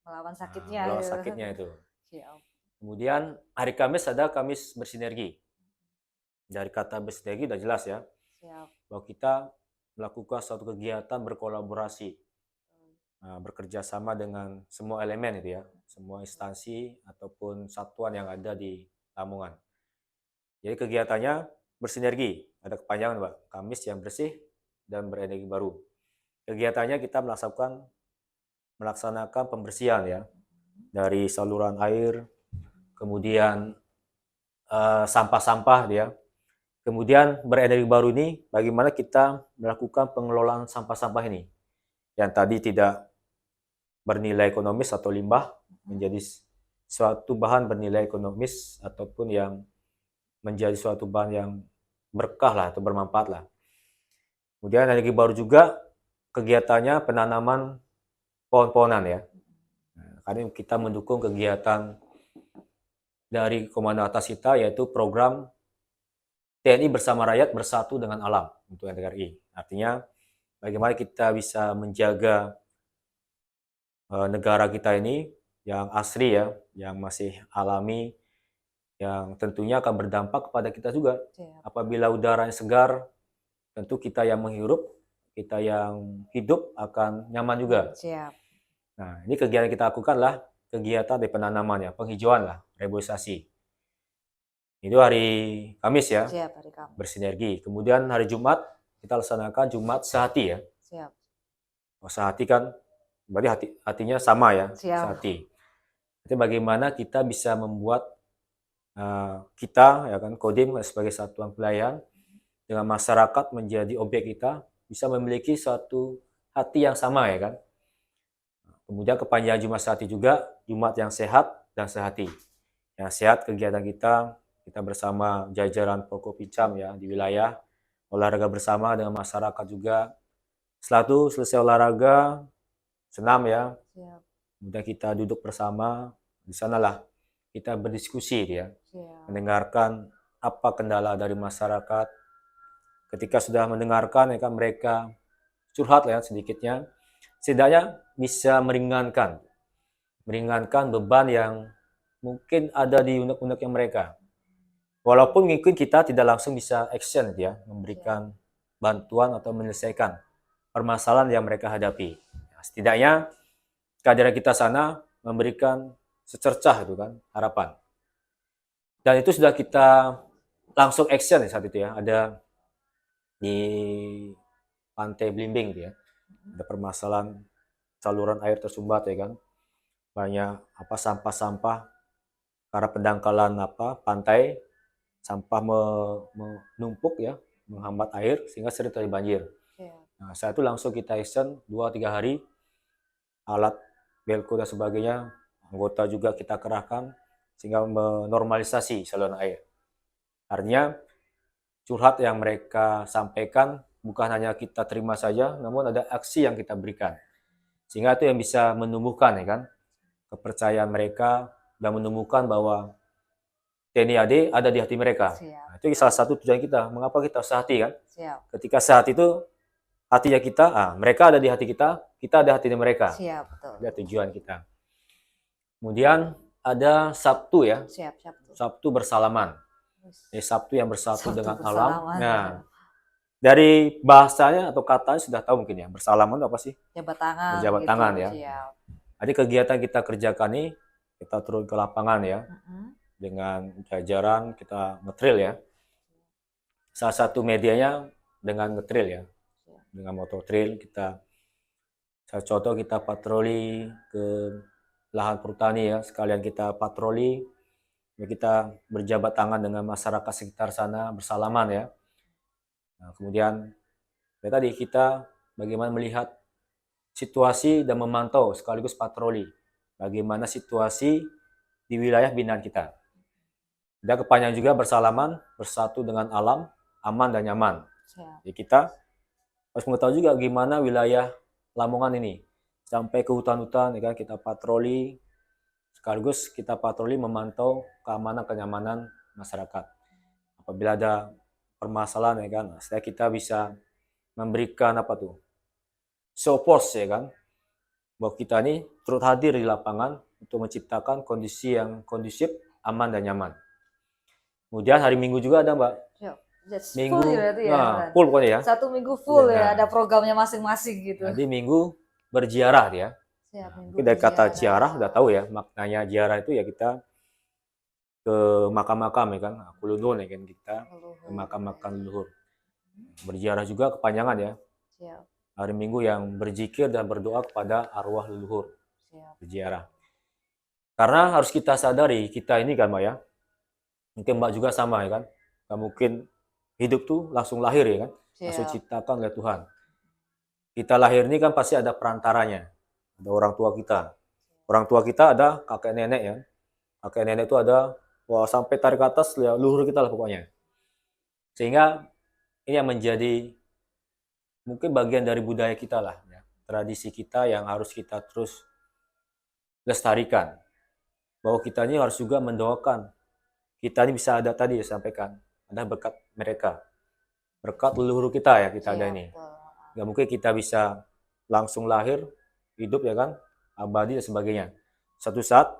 melawan sakitnya. Melawan sakitnya itu. Kemudian hari Kamis ada Kamis bersinergi. Dari kata bersinergi udah jelas, ya. Bahwa kita melakukan suatu kegiatan berkolaborasi, bekerja sama dengan semua elemen itu, ya, semua instansi ataupun satuan yang ada di Lamongan. Jadi kegiatannya bersinergi, ada kepanjangan, Pak, Kamis yang bersih dan berenergi baru. Kegiatannya kita melaksanakan pembersihan, ya, dari saluran air, kemudian sampah-sampah, ya. Kemudian berenergi baru ini bagaimana kita melakukan pengelolaan sampah-sampah ini yang tadi tidak bernilai ekonomis atau limbah menjadi suatu bahan bernilai ekonomis ataupun yang menjadi suatu bahan yang berkah lah atau bermanfaat lah. Kemudian energi baru juga kegiatannya penanaman pohon-pohonan, ya. Karena kita mendukung kegiatan dari komando atas kita, yaitu program TNI bersama rakyat bersatu dengan alam untuk NKRI. Artinya bagaimana kita bisa menjaga negara kita ini yang asri, ya, yang masih alami, yang tentunya akan berdampak kepada kita juga. Apabila udaranya segar, tentu kita yang menghirup, kita yang hidup akan nyaman juga. Nah, ini kegiatan kita lakukan lah kegiatan dari penanaman, ya, penghijauan lah, reboisasi. Itu hari Kamis, ya. Hari Kamis. Bersinergi. Kemudian hari Jumat kita laksanakan Jumat sehati, ya. Sehati kan berarti hatinya sama, ya. Sehati. Jadi bagaimana kita bisa membuat kita, ya kan, Kodim sebagai satuan pelayan dengan masyarakat menjadi objek kita bisa memiliki suatu hati yang sama, ya kan. Kemudian kepanjangan Jumat sehati juga Jumat yang sehat dan sehati. Yang sehat kegiatan kita bersama jajaran Forkopimcam, ya, di wilayah olahraga bersama dengan masyarakat juga. Setelah itu selesai olahraga senam, ya. Kemudian kita duduk bersama di sanalah kita berdiskusi dia, Siap. mendengarkan apa kendala dari masyarakat. Ketika sudah mendengarkan ya kan mereka curhat ya sedikitnya, setidaknya bisa meringankan beban yang mungkin ada di unek-uneknya mereka. Walaupun mungkin kita tidak langsung bisa action ya, memberikan bantuan atau menyelesaikan permasalahan yang mereka hadapi. Setidaknya kehadiran kita sana memberikan secercah itu kan harapan. Dan itu sudah kita langsung action saat itu ya. Ada di Pantai Blimbing ya. Ada permasalahan saluran air tersumbat ya kan. Banyak sampah-sampah karena pendangkalan pantai, sampah menumpuk ya, menghambat air sehingga sering terjadi banjir. Nah, saat itu langsung kita action 2-3 hari, alat belko dan sebagainya, anggota juga kita kerahkan sehingga menormalisasi saluran air. Artinya curhat yang mereka sampaikan bukan hanya kita terima saja, namun ada aksi yang kita berikan. Sehingga itu yang bisa menumbuhkan ya kan kepercayaan mereka dan menumbuhkan bahwa TNI AD ada di hati mereka. Nah, itu salah satu tujuan kita. Mengapa kita sehati kan? Ketika sehat itu hatinya kita, mereka ada di hati kita ada hati di mereka. Betul. Itu tujuan kita. Kemudian ada Sabtu ya. Sabtu bersalaman. Sabtu yang bersatu dengan alam. Nah, dari bahasanya atau katanya sudah tahu mungkin ya, bersalaman itu apa sih? Jabat tangan. Berjabat gitu, tangan ya. Jadi kegiatan kita kerjakan ini, kita turun ke lapangan ya. Dengan jajaran kita ngetrail ya. Salah satu medianya dengan ngetrail ya. Dengan motor trail saya contoh kita patroli ke lahan perhutani ya. Sekalian kita patroli, kita berjabat tangan dengan masyarakat sekitar sana, bersalaman ya. Nah, kemudian tadi kita bagaimana melihat situasi dan memantau sekaligus patroli. Bagaimana situasi di wilayah binaan kita. Dan kepanjang juga bersalaman, bersatu dengan alam, aman dan nyaman. Jadi kita harus mengetahui juga gimana wilayah Lamongan ini. Sampai ke hutan-hutan, ya kan, kita patroli, sekaligus kita patroli memantau keamanan, kenyamanan masyarakat. Apabila ada permasalahan, ya kan, setelah kita bisa memberikan support, ya kan, bahwa kita ini turut hadir di lapangan untuk menciptakan kondisi yang kondusif, aman dan nyaman. Kemudian hari Minggu juga ada Mbak. Minggu full ya, full pokoknya ya. Satu minggu full ya, ada programnya masing-masing gitu. Jadi Minggu berziarah dia. Dari kata ziarah udah tahu ya, maknanya ziarah itu ya kita ke makam-makam ya kan, kulunun ya kan, kita ke makam-makam leluhur. Berziarah juga kepanjangan ya. Hari Minggu yang berzikir dan berdoa kepada arwah leluhur. Berziarah. Karena harus kita sadari, kita ini kan Mbak ya, mungkin Mbak juga sama ya kan, gak mungkin hidup tuh langsung lahir ya kan, langsung ciptakan oleh Tuhan. Kita lahir ini kan pasti ada perantaranya, ada orang tua kita. Orang tua kita ada kakek nenek ya, kakek nenek itu ada sampai tarik ke atas leluhur kita lah pokoknya. Sehingga ini yang menjadi mungkin bagian dari budaya kita lah, ya. Tradisi kita yang harus kita terus lestarikan. Bahwa kita ini harus juga mendoakan kita ini bisa ada tadi ya sampaikan, ada berkat mereka, berkat leluhur kita ya kita ada ini. Gak mungkin kita bisa langsung lahir, hidup ya kan, abadi dan sebagainya. Suatu saat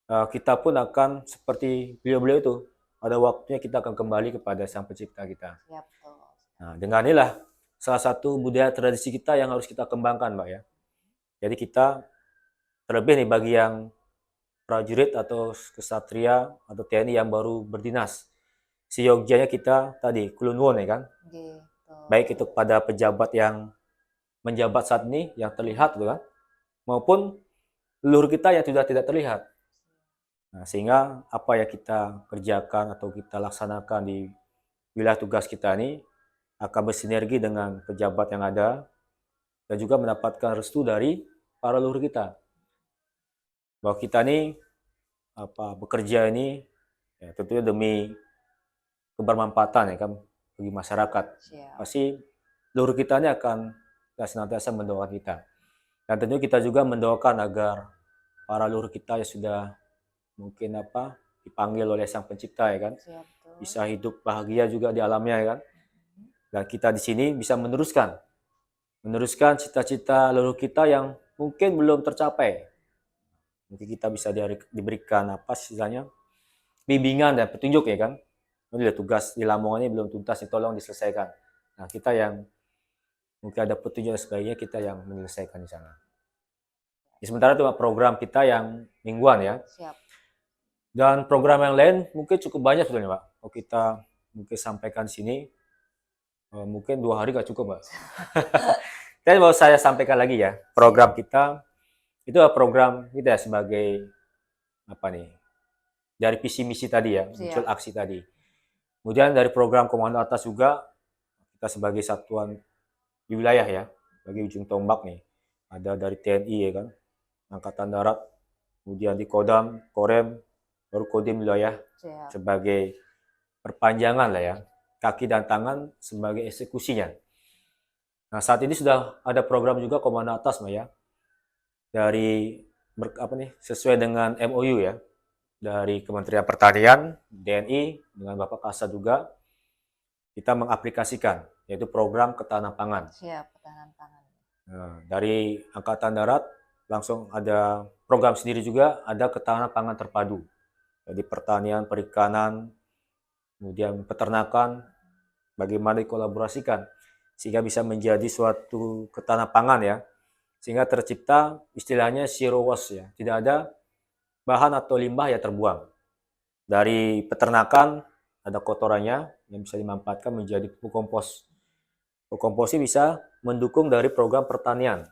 kita pun akan seperti beliau-beliau itu, ada waktunya kita akan kembali kepada Sang Pencipta kita. Nah, dengan inilah salah satu budaya tradisi kita yang harus kita kembangkan, Mbak ya. Jadi kita terlebih nih bagi yang prajurit atau kesatria atau TNI yang baru berdinas. Seyogyanya kita tadi kulunwon ya kan. Gitu. Baik itu pada pejabat yang menjabat saat ini yang terlihat gitu kan, maupun leluhur kita yang sudah tidak terlihat. Nah, sehingga apa yang kita kerjakan atau kita laksanakan di wilayah tugas kita ini akan bersinergi dengan pejabat yang ada dan juga mendapatkan restu dari para leluhur kita. Bahwa kita ini bekerja ini ya, tentunya demi kebermanfaatan ya kan bagi masyarakat. Pasti leluhur kita ini akan senantiasa mendoakan kita. Dan tentunya kita juga mendoakan agar para leluhur kita yang sudah mungkin dipanggil oleh Sang Pencipta ya kan, Siap, betul. bisa hidup bahagia juga di alamnya ya kan. Dan kita di sini bisa meneruskan cita-cita leluhur kita yang mungkin belum tercapai. Mungkin kita bisa diberikan istilahnya bimbingan dan petunjuk ya kan. Ini tugas di Lamongan ini belum tuntas, tolong diselesaikan. Nah, kita yang mungkin ada petunjuk dan sebagainya, kita yang menyelesaikan di sana. Sementara itu program kita yang mingguan ya. Siap. Dan program yang lain mungkin cukup banyak sebenarnya Pak. Kalau kita mungkin sampaikan di sini, mungkin 2 hari nggak cukup Pak. Dan mau saya sampaikan lagi ya, program kita itu program kita sebagai dari visi misi tadi ya, muncul aksi tadi. Kemudian dari program Komando Atas juga kita sebagai satuan di wilayah ya, bagi ujung tombak nih. Ada dari TNI ya kan, Angkatan Darat, kemudian di Kodam, Korem, baru Kodim wilayah sebagai perpanjangan lah ya, kaki dan tangan sebagai eksekusinya. Nah, saat ini sudah ada program juga Komando Atas Mbak ya, dari sesuai dengan MOU ya, dari Kementerian Pertanian, DNI, dengan Bapak Kasat juga, kita mengaplikasikan, yaitu program ketahanan pangan. Siap, ketahanan pangan. Nah, dari Angkatan Darat, langsung ada program sendiri juga, ada ketahanan pangan terpadu. Jadi pertanian, perikanan, kemudian peternakan, bagaimana dikolaborasikan, sehingga bisa menjadi suatu ketahanan pangan ya, sehingga tercipta istilahnya zero waste ya, tidak ada bahan atau limbah yang terbuang. Dari peternakan ada kotorannya yang bisa dimanfaatkan menjadi pupuk kompos. Pupuk kompos ini bisa mendukung dari program pertanian.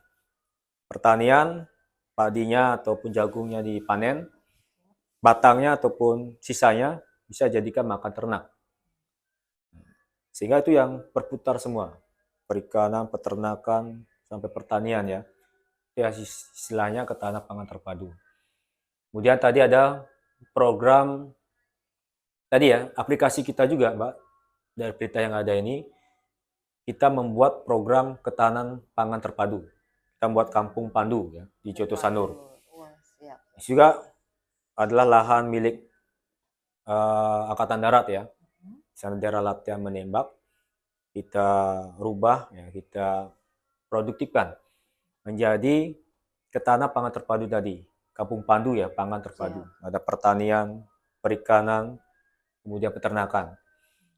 Pertanian, padinya ataupun jagungnya dipanen, batangnya ataupun sisanya bisa jadikan makan ternak. Sehingga itu yang berputar semua, perikanan, peternakan, sampai pertanian ya. Itu ya istilahnya ketahanan pangan terpadu. Kemudian tadi ada program, tadi ya, aplikasi kita juga Mbak, dari berita yang ada ini, kita membuat program ketahanan pangan terpadu. Kita membuat kampung Pandu ya, di Joto Sanur. Juga adalah lahan milik Angkatan Darat ya. Sana daerah latihan menembak, kita rubah, ya, kita produktifkan menjadi ketahanan pangan terpadu tadi. Kampung Pandu ya, pangan terpadu. Ada pertanian, perikanan, kemudian peternakan.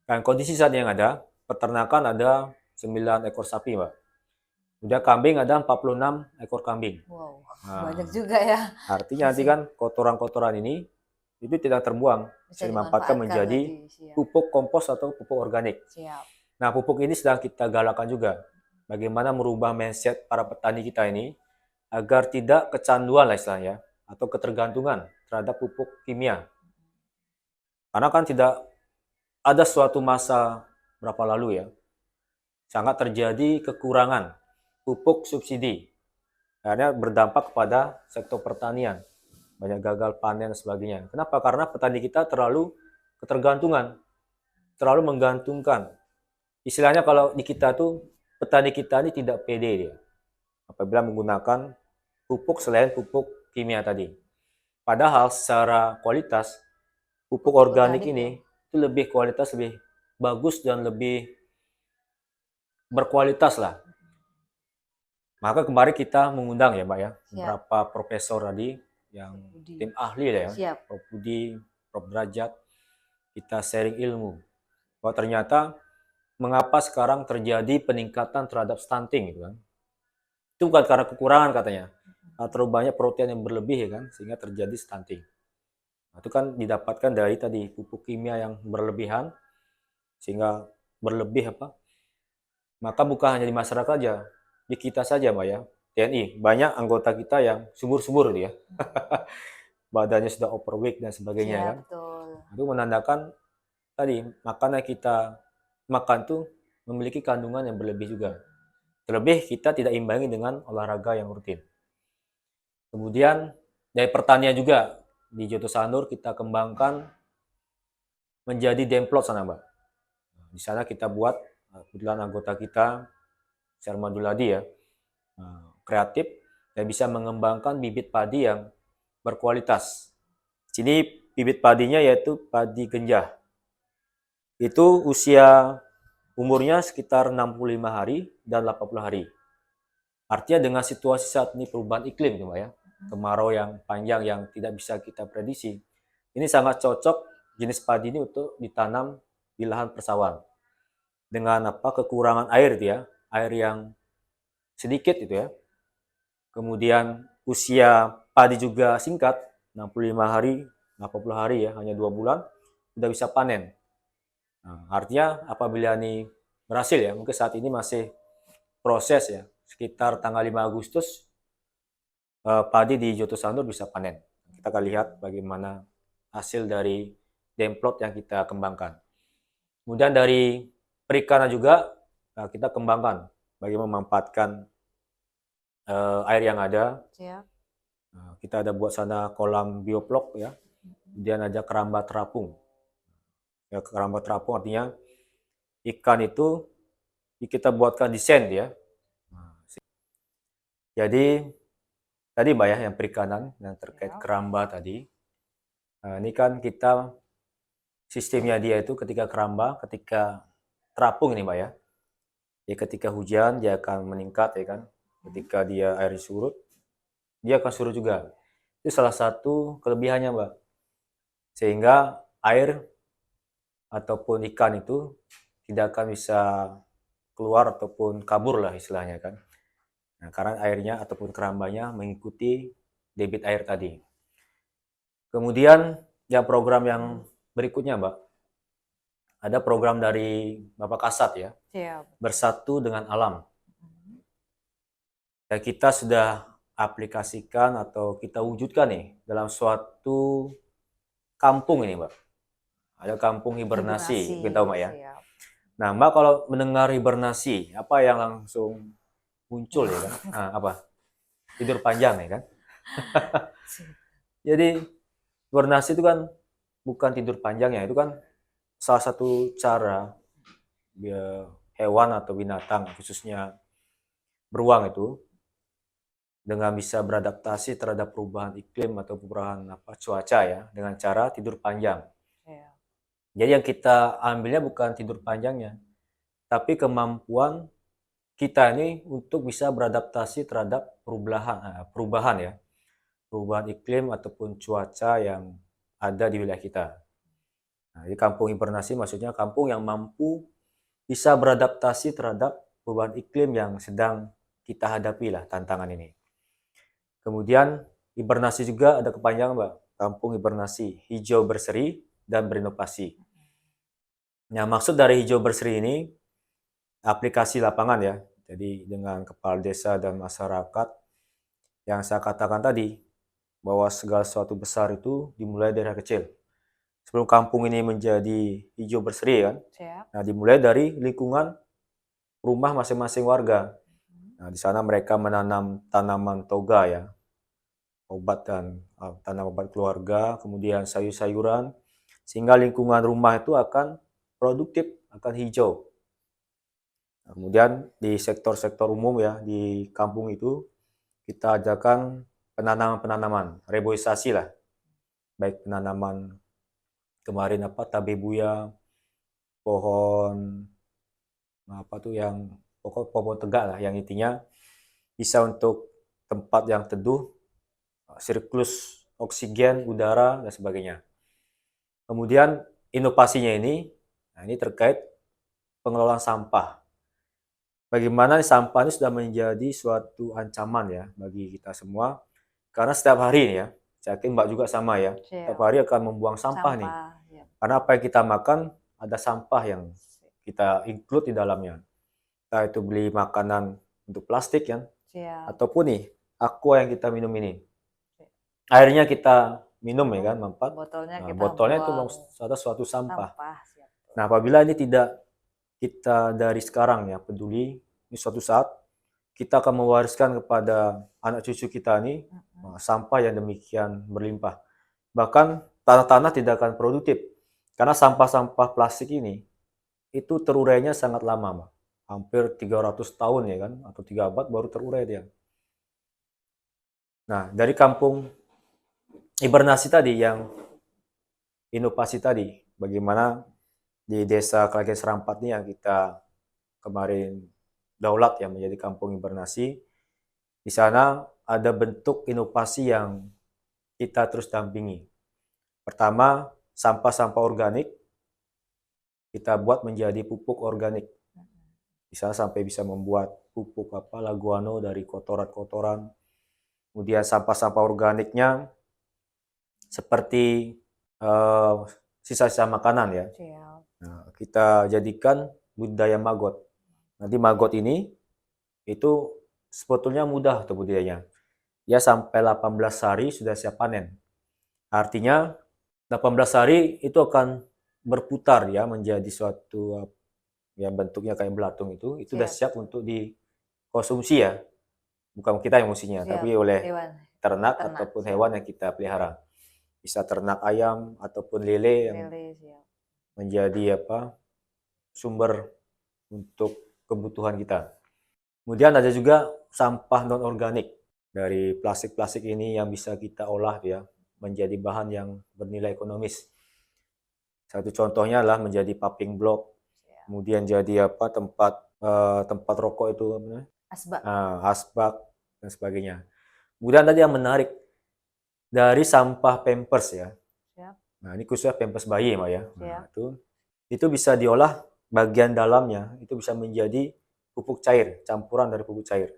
Dan kondisi saat yang ada, peternakan ada 9 ekor sapi, Mbak. Udah kambing ada 46 ekor kambing. Wow, banyak juga ya. Artinya nanti kan kotoran-kotoran ini itu tidak terbuang, bisa dimanfaatkan menjadi pupuk kompos atau pupuk organik. Siap. Nah, pupuk ini sedang kita galakkan juga. Bagaimana merubah mindset para petani kita ini agar tidak kecanduan lah istilahnya atau ketergantungan terhadap pupuk kimia. Karena kan tidak ada suatu masa berapa lalu ya, sangat terjadi kekurangan pupuk subsidi. Akhirnya berdampak kepada sektor pertanian. Banyak gagal panen dan sebagainya. Kenapa? Karena petani kita terlalu ketergantungan, terlalu menggantungkan. Istilahnya kalau di kita tuh, petani kita ini tidak pede dia, apabila menggunakan pupuk selain pupuk kimia tadi. Padahal secara kualitas, pupuk organik ini itu lebih kualitas, lebih bagus dan lebih berkualitas lah. Maka kemarin kita mengundang ya Mbak ya, beberapa profesor tadi, yang tim ahli ya, Prof. Budi, Prof. Derajat, kita sharing ilmu. Bahwa ternyata mengapa sekarang terjadi peningkatan terhadap stunting gitu kan. Itu bukan karena kekurangan katanya. Terlalu banyak protein yang berlebih ya kan, sehingga terjadi stunting. Nah, itu kan didapatkan dari tadi pupuk kimia yang berlebihan, sehingga berlebih maka bukan hanya di masyarakat aja, di kita saja Mbak ya. TNI, banyak anggota kita yang subur-subur dia. Badannya sudah overweight dan sebagainya kan. Betul. Itu menandakan tadi makanan kita makan tuh memiliki kandungan yang berlebih juga. Terlebih kita tidak imbangi dengan olahraga yang rutin. Kemudian dari pertanian juga di Joto Sanur kita kembangkan menjadi demplot sana Mbak. Di sana kita buat, kebetulan anggota kita Sherman Duladi ya, kreatif dan bisa mengembangkan bibit padi yang berkualitas. Sini bibit padinya yaitu padi genjah. Itu umurnya sekitar 65 hari dan 80 hari. Artinya dengan situasi saat ini perubahan iklim, Mbak ya, kemarau yang panjang yang tidak bisa kita prediksi, ini sangat cocok jenis padi ini untuk ditanam di lahan persawahan. Dengan kekurangan air ya, air yang sedikit itu ya. Kemudian usia padi juga singkat, 65 hari, 80 hari ya, hanya 2 bulan, sudah bisa panen. Nah, artinya apabila ini berhasil ya, mungkin saat ini masih proses ya, sekitar tanggal 5 Agustus padi di Joto Sanur bisa panen. Kita akan lihat bagaimana hasil dari demplot yang kita kembangkan. Kemudian dari perikanan juga kita kembangkan bagaimana memanfaatkan air yang ada. Siap. Kita ada buat sana kolam bioplok ya. Kemudian ada keramba terapung. Ya, keramba terapung artinya ikan itu kita buatkan desain ya. Jadi tadi Mbak ya yang perikanan yang terkait keramba tadi. Ini kan kita sistemnya dia itu ketika keramba, ketika terapung ini Mbak ya. Ya ketika hujan dia akan meningkat ya kan. Ketika dia air surut, dia akan surut juga. Itu salah satu kelebihannya Mbak. Sehingga air ataupun ikan itu tidak akan bisa keluar ataupun kabur lah istilahnya kan. Nah, karena airnya ataupun kerambanya mengikuti debit air tadi. Kemudian ya program yang berikutnya Mbak, ada program dari Bapak Kasat ya, bersatu dengan alam. Dan kita sudah aplikasikan atau kita wujudkan nih dalam suatu kampung ini Mbak. Ada kampung hibernasi, kita tahu Mbak ya. Nah Mbak kalau mendengar hibernasi, apa yang langsung muncul ya kan? Nah, apa? Tidur panjang ya kan? Jadi hibernasi itu kan bukan tidur panjang ya, itu kan salah satu cara hewan atau binatang khususnya beruang itu dengan bisa beradaptasi terhadap perubahan iklim atau perubahan cuaca ya dengan cara tidur panjang. Jadi yang kita ambilnya bukan tidur panjangnya, tapi kemampuan kita ini untuk bisa beradaptasi terhadap perubahan ya, perubahan iklim ataupun cuaca yang ada di wilayah kita. Nah, di kampung hibernasi maksudnya kampung yang mampu bisa beradaptasi terhadap perubahan iklim yang sedang kita hadapi lah tantangan ini. Kemudian hibernasi juga ada kepanjangan Mbak, kampung hibernasi hijau berseri dan berinovasi. Nah maksud dari hijau berseri ini aplikasi lapangan ya, jadi dengan kepala desa dan masyarakat yang saya katakan tadi bahwa segala sesuatu besar itu dimulai dari hal kecil. Sebelum kampung ini menjadi hijau berseri kan, nah dimulai dari lingkungan rumah masing-masing warga. Nah di sana mereka menanam tanaman toga ya, tanaman obat keluarga, kemudian sayur-sayuran, sehingga lingkungan rumah itu akan produktif, akan hijau. Nah, kemudian di sektor-sektor umum ya di kampung itu kita ajarkan penanaman-penanaman, reboisasi lah, baik penanaman kemarin tabebuya, pohon yang pohon tegak lah, yang intinya bisa untuk tempat yang teduh, siklus oksigen, udara, dan sebagainya. Kemudian inovasinya ini terkait pengelolaan sampah. Bagaimana sampah ini sudah menjadi suatu ancaman ya bagi kita semua. Karena setiap hari ya, saya yakin Mbak juga sama ya, setiap hari akan membuang sampah nih. Ya. Karena apa yang kita makan, ada sampah yang kita include di dalamnya. Entah itu beli makanan untuk plastik ya, ataupun nih aqua yang kita minum ini. Airnya kita minum ya kan, manfaat. Botolnya itu ada suatu sampah. Nah, apabila ini tidak kita dari sekarang ya peduli, ini suatu saat kita akan mewariskan kepada anak cucu kita ini sampah yang demikian berlimpah. Bahkan tanah-tanah tidak akan produktif karena sampah-sampah plastik ini itu terurainya sangat lama, Mbak. Hampir 300 tahun ya kan, atau 3 abad baru terurai dia. Nah, dari kampung hibernasi tadi, yang inovasi tadi, bagaimana di desa Klagen Serampat ini yang kita kemarin daulat ya menjadi kampung hibernasi, di sana ada bentuk inovasi yang kita terus dampingi. Pertama, sampah-sampah organik kita buat menjadi pupuk organik. Bisa sampai bisa membuat pupuk laguano dari kotoran-kotoran. Kemudian sampah-sampah organiknya seperti sisa-sisa makanan ya. Siap. Nah, kita jadikan budidaya maggot. Nanti maggot ini itu sebetulnya mudah tuh budidayanya. Ya sampai 18 hari sudah siap panen. Artinya 18 hari itu akan berputar ya menjadi suatu ya bentuknya kayak belatung itu udah Siap. siap untuk dikonsumsi ya. Bukan kita yang musinya, Siap. tapi oleh Hewan. ternak Ternak, ataupun siap. hewan yang kita pelihara. Bisa ternak ayam ataupun lele yang Lele, siap. menjadi sumber untuk kebutuhan kita. Kemudian ada juga sampah non organik dari plastik-plastik ini yang bisa kita olah ya menjadi bahan yang bernilai ekonomis. Satu contohnya adalah menjadi paving block, kemudian jadi tempat rokok itu apa namanya? Asbak. Asbak dan sebagainya. Kemudian tadi yang menarik dari sampah pampers ya. Siap. Nah, ini khususnya pampers bayi Mbak ya. Nah, Siap. itu bisa diolah bagian dalamnya itu bisa menjadi pupuk cair, campuran dari pupuk cair.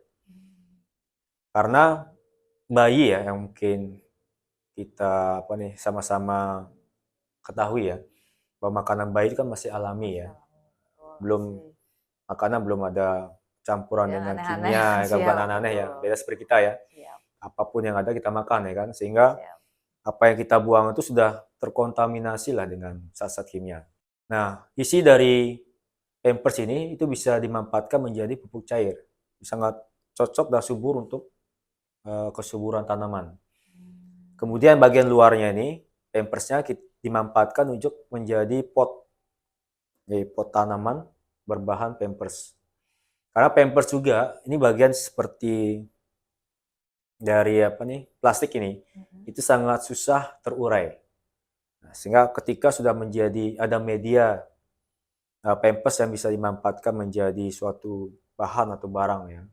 Karena bayi ya yang mungkin kita sama-sama ketahui ya bahwa makanan bayi itu kan masih alami ya. Makanan belum ada campuran Yang dengan aneh-aneh. kimia, Siap, bukan aneh-aneh ya. betul. Beda seperti kita ya. Siap. Apapun yang ada kita makan ya kan. Sehingga Siap. apa yang kita buang itu sudah terkontaminasi lah dengan zat-zat kimia. Nah, isi dari pampers ini itu bisa dimanfaatkan menjadi pupuk cair. Sangat cocok dan subur untuk kesuburan tanaman. Kemudian bagian luarnya ini, pampersnya dimanfaatkan untuk menjadi pot. Jadi pot tanaman berbahan pampers. Karena pampers juga ini bagian seperti dari plastik ini, itu sangat susah terurai. Nah, sehingga ketika sudah menjadi ada media pampers yang bisa dimanfaatkan menjadi suatu bahan atau barang ya.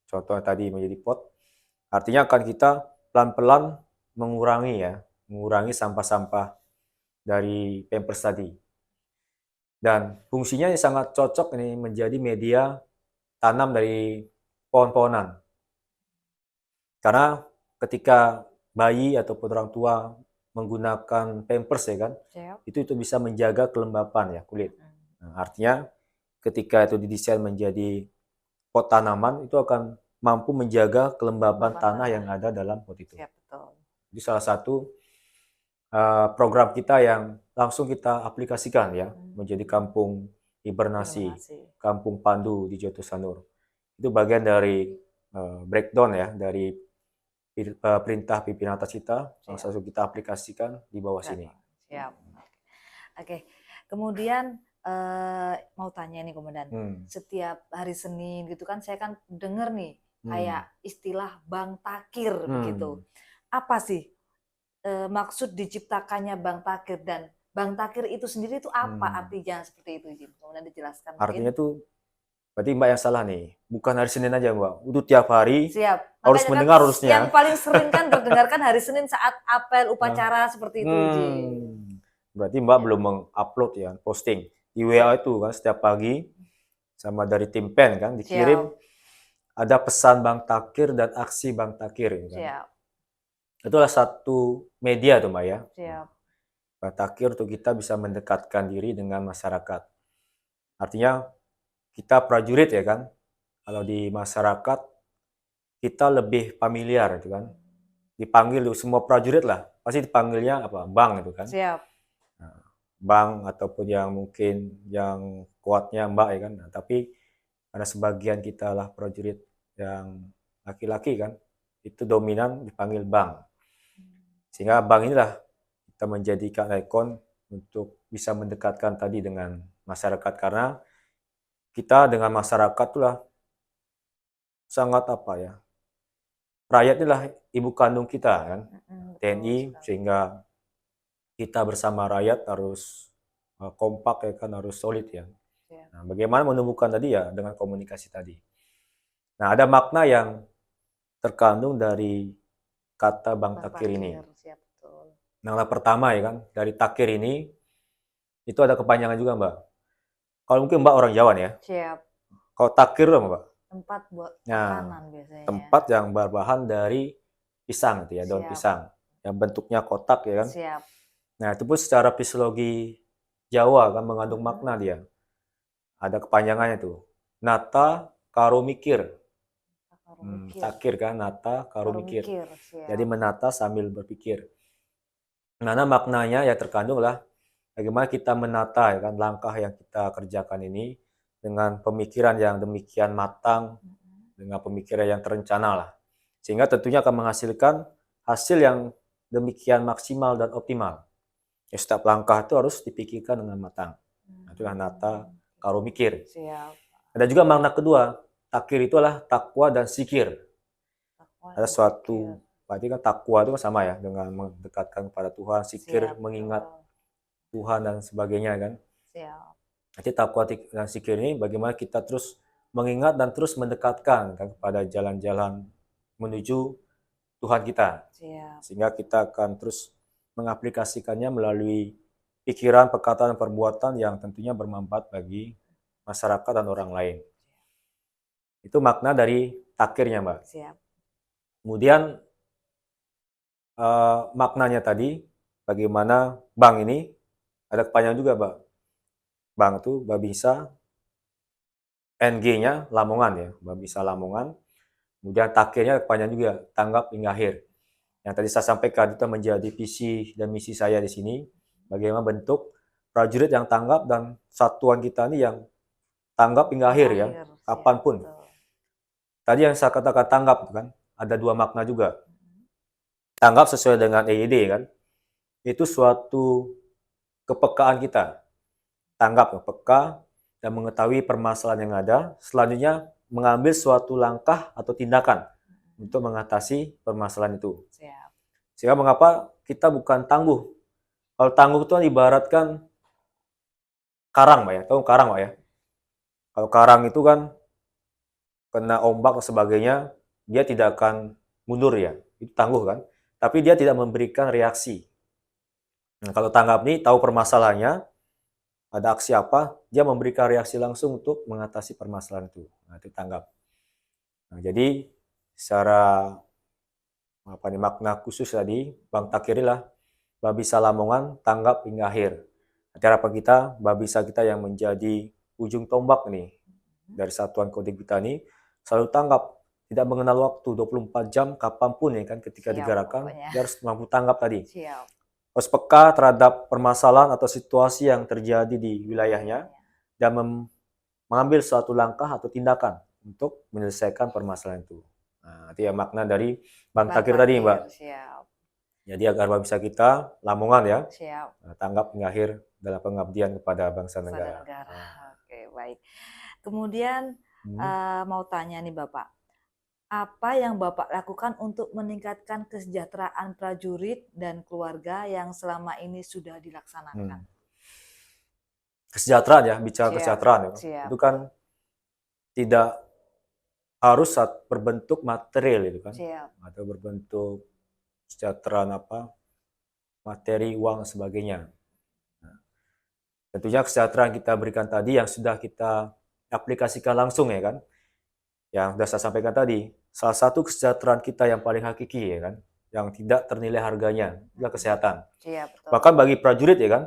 Contohnya tadi menjadi pot, artinya akan kita pelan-pelan mengurangi sampah-sampah dari pampers tadi. Dan fungsinya sangat cocok ini menjadi media tanam dari pohon-pohonan. Karena ketika bayi ataupun orang tua menggunakan pampers ya kan, itu bisa menjaga kelembapan ya kulit. Nah, artinya ketika itu didesain menjadi pot tanaman itu akan mampu menjaga kelembaban tanah yang ada dalam pot itu. Ya, betul. Itu salah satu program kita yang langsung kita aplikasikan ya menjadi kampung hibernasi, kampung pandu di Joto Sanur. Itu bagian dari breakdown ya dari perintah pimpinan atas kita, langsung kita aplikasikan di bawah sini. Siap. Oke. Kemudian mau tanya nih Komandan, setiap hari Senin gitu kan saya kan dengar nih kayak istilah Bang Takir begitu. Apa sih maksud diciptakannya Bang Takir dan Bang Takir itu sendiri itu apa artinya seperti itu Jin? Kemudian dijelaskan. Artinya tuh berarti Mbak yang salah nih, bukan hari Senin aja Mbak, itu tiap hari. Siap. Harus makanya mendengar kan harusnya. Yang paling sering kan terdengarkan hari Senin saat apel upacara seperti itu Jin. Berarti Mbak belum mengupload ya, posting di WA itu kan setiap pagi sama dari tim PEN kan dikirim. Ada pesan Bang Takir dan aksi Bang Takir kan. Siap. Itulah satu media tuh Mbak ya. Siap. Bang Takir untuk kita bisa mendekatkan diri dengan masyarakat. Artinya kita prajurit ya kan. Kalau di masyarakat kita lebih familiar itu kan. Dipanggil semua prajurit lah, pasti dipanggilnya apa? Bang itu kan. Siap. Nah, Bang ataupun yang mungkin yang kuatnya Mbak ya kan. Nah, tapi ada sebagian kita lah prajurit yang laki-laki kan, itu dominan dipanggil Bang. Sehingga Bang inilah kita menjadikan ikon untuk bisa mendekatkan tadi dengan masyarakat, karena kita dengan masyarakat itulah sangat rakyat inilah ibu kandung kita kan. TNI, sekali. sehingga kita bersama rakyat harus kompak ya kan, harus solid ya. Siap. Nah, bagaimana menumbuhkan tadi ya dengan komunikasi tadi. Nah, ada makna yang terkandung dari kata Bang Takir ini. Siap, betul. Nah, yang pertama ya kan, dari Takir ini itu ada kepanjangan juga, Mbak. Kalau mungkin Mbak orang Jawa nih ya. Siap. Kalau Takir apa, Mbak? Tempat buat Nah, makanan biasanya. tempat yang berbahan dari pisang gitu ya, daun Siap. pisang yang bentuknya kotak ya kan. Siap. Nah, itu pun secara fisiologi Jawa kan mengandung makna dia. Ada kepanjangannya tuh. Nata karo mikir. Takir kan, nata karo mikir. Jadi menata sambil berpikir. Nah, maknanya ya terkandung lah bagaimana kita menata ya kan langkah yang kita kerjakan ini dengan pemikiran yang demikian matang, dengan pemikiran yang terencana lah. Sehingga tentunya akan menghasilkan hasil yang demikian maksimal dan optimal. Ya, setiap langkah itu harus dipikirkan dengan matang. Itulah nata karo mikir. Siap. Ada juga makna kedua, takir itu adalah takwa dan sikir. Ada suatu, berarti kan takwa itu sama ya dengan mendekatkan kepada Tuhan, sikir Siap, mengingat betul. Tuhan dan sebagainya kan. Siap. Jadi takwa dan sikir ini bagaimana kita terus mengingat dan terus mendekatkan kan kepada jalan-jalan menuju Tuhan kita. Siap. Sehingga kita akan terus mengaplikasikannya melalui pikiran, perkataan, dan perbuatan yang tentunya bermanfaat bagi masyarakat dan orang lain. Itu makna dari takirnya, Mbak. Siap. Kemudian maknanya tadi, bagaimana bank ini, ada kepanjangan juga, Mbak. Bank itu Babinsa, NG-nya Lamongan ya, Babinsa Lamongan. Kemudian takirnya kepanjangan juga, tanggap hingga akhir. Yang tadi saya sampaikan itu menjadi visi dan misi saya di sini, bagaimana bentuk prajurit yang tanggap dan satuan kita ini yang tanggap hingga akhir ya, kapanpun. Tadi yang saya katakan tanggap kan, ada dua makna juga. Tanggap sesuai dengan EYD kan, itu suatu kepekaan kita. Tanggap, peka, dan mengetahui permasalahan yang ada. Selanjutnya mengambil suatu langkah atau tindakan untuk mengatasi permasalahan itu. Siap. Sehingga mengapa kita bukan tangguh. Kalau tangguh itu ibaratkan karang, Mbak ya. Tahu karang, Mbak ya? Kalau karang itu kan kena ombak dan sebagainya, dia tidak akan mundur ya. Itu tangguh kan. Tapi dia tidak memberikan reaksi. Nah, kalau tanggap nih, tahu permasalahannya, ada aksi apa, dia memberikan reaksi langsung untuk mengatasi permasalahan itu. Nah, itu tanggap. Nah, jadi secara makna khusus tadi, Bang Takirilah Babinsa Lamongan tanggap hingga akhir. Harapan kita, Babinsa kita yang menjadi ujung tombak nih dari satuan kodim kita ini selalu tanggap, tidak mengenal waktu 24 jam kapanpun ya kan ketika digerakkan, dia harus mampu tanggap tadi. Siap. Harus peka terhadap permasalahan atau situasi yang terjadi di wilayahnya dan mengambil suatu langkah atau tindakan untuk menyelesaikan permasalahan itu. Nah, itu ya makna dari Bang Takir tadi, Mbak. Siap. Jadi agar Babinsa kita Lamongan ya, siap, tanggap hingga akhir dalam pengabdian kepada bangsa negara. Oke, baik. Kemudian mau tanya nih Bapak, apa yang Bapak lakukan untuk meningkatkan kesejahteraan prajurit dan keluarga yang selama ini sudah dilaksanakan? Kesejahteraan ya, bicara kesejahteraan ya. Itu kan tidak harus berbentuk material itu kan, atau berbentuk kesejahteraan materi, uang, sebagainya. Nah, tentunya kesejahteraan kita berikan tadi yang sudah kita aplikasikan langsung ya kan, yang sudah saya sampaikan tadi, salah satu kesejahteraan kita yang paling hakiki ya kan, yang tidak ternilai harganya adalah kesehatan. Betul. Bahkan bagi prajurit ya kan,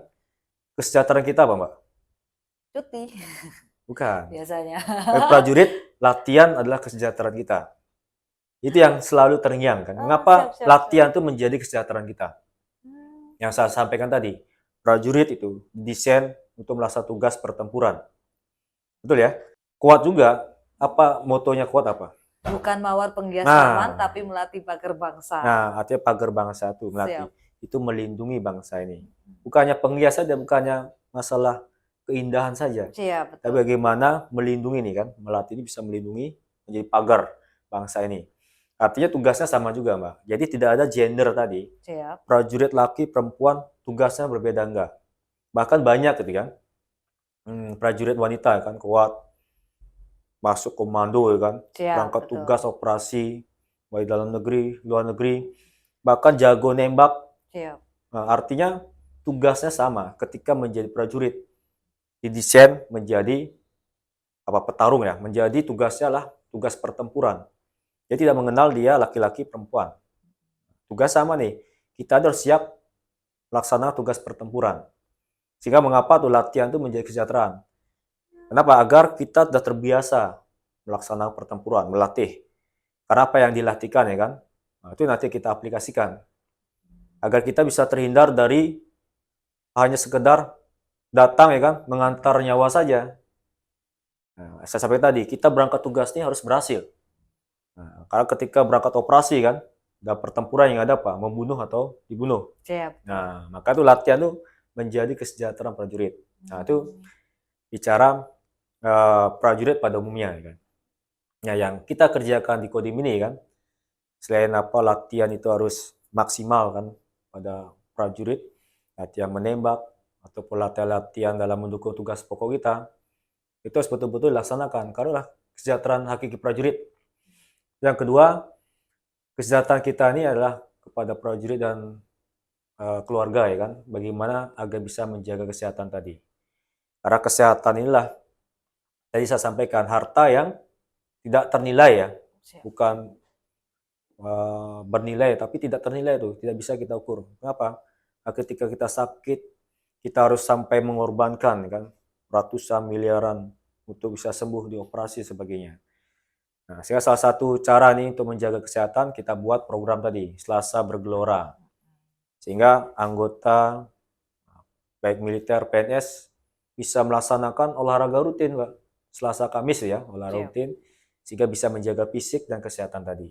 kesejahteraan kita apa Mbak? Cuti. Bukan. Biasanya. Prajurit, latihan adalah kesejahteraan kita. Itu yang selalu terngiang kan. Mengapa latihan itu menjadi kesejahteraan kita? Yang saya sampaikan tadi, prajurit itu desain untuk melaksanakan tugas pertempuran. Betul ya? Kuat juga, motonya kuat apa? Bukan mawar penghias taman, tapi melatih pagar bangsa. Nah, artinya pagar bangsa itu melatih. Itu melindungi bangsa ini. Bukannya penghias saja, bukannya masalah keindahan saja. Betul. Tapi bagaimana melindungi nih kan, melatih ini bisa melindungi menjadi pagar bangsa ini. Artinya tugasnya sama juga, Mbak. Jadi tidak ada gender tadi. Siap. Prajurit laki, perempuan, tugasnya berbeda enggak. Bahkan banyak gitu kan. Prajurit wanita kan kuat masuk komando ya kan, Siap, berangkat betul. tugas operasi baik dalam negeri, luar negeri, bahkan jago nembak. Siap. Nah, artinya tugasnya sama ketika menjadi prajurit. Didesain menjadi petarung ya, menjadi tugasnya lah tugas pertempuran. Dia tidak mengenal dia laki-laki perempuan. Tugas sama nih. Kita harus siap melaksanakan tugas pertempuran. Sehingga mengapa tuh latihan itu menjadi kesejahteraan. Kenapa? Agar kita sudah terbiasa melaksanakan pertempuran, melatih. Karena apa yang dilatihkan ya kan, nah, itu nanti kita aplikasikan. Agar kita bisa terhindar dari hanya sekedar datang ya kan, mengantar nyawa saja. Nah, saya sampaikan tadi, kita berangkat tugas ini harus berhasil. Nah, karena ketika berangkat operasi kan, ada pertempuran yang ada apa? Membunuh atau dibunuh. Siap. Nah, maka itu latihan tuh menjadi kesejahteraan prajurit. Nah, itu bicara prajurit pada umumnya ya kan. Nah, yang kita kerjakan di Kodim ini kan, selain latihan itu harus maksimal kan pada prajurit, latihan menembak ataupun latihan dalam mendukung tugas pokok kita, itu harus betul-betul dilaksanakan karena kesejahteraan hakiki prajurit. Yang kedua, kesejahteraan kita ini adalah kepada prajurit dan keluarga ya kan, bagaimana agar bisa menjaga kesehatan tadi. Karena kesehatan inilah tadi saya sampaikan harta yang tidak ternilai ya, bukan bernilai tapi tidak ternilai itu, tidak bisa kita ukur. Kenapa? Nah, ketika kita sakit, kita harus sampai mengorbankan kan ratusan miliaran untuk bisa sembuh di operasi sebagainya. Nah, sehingga salah satu cara nih untuk menjaga kesehatan kita buat program tadi, Selasa Bergelora. Sehingga anggota baik militer, PNS bisa melaksanakan olahraga rutin, Pak. Selasa Kamis ya, olahraga rutin sehingga bisa menjaga fisik dan kesehatan tadi.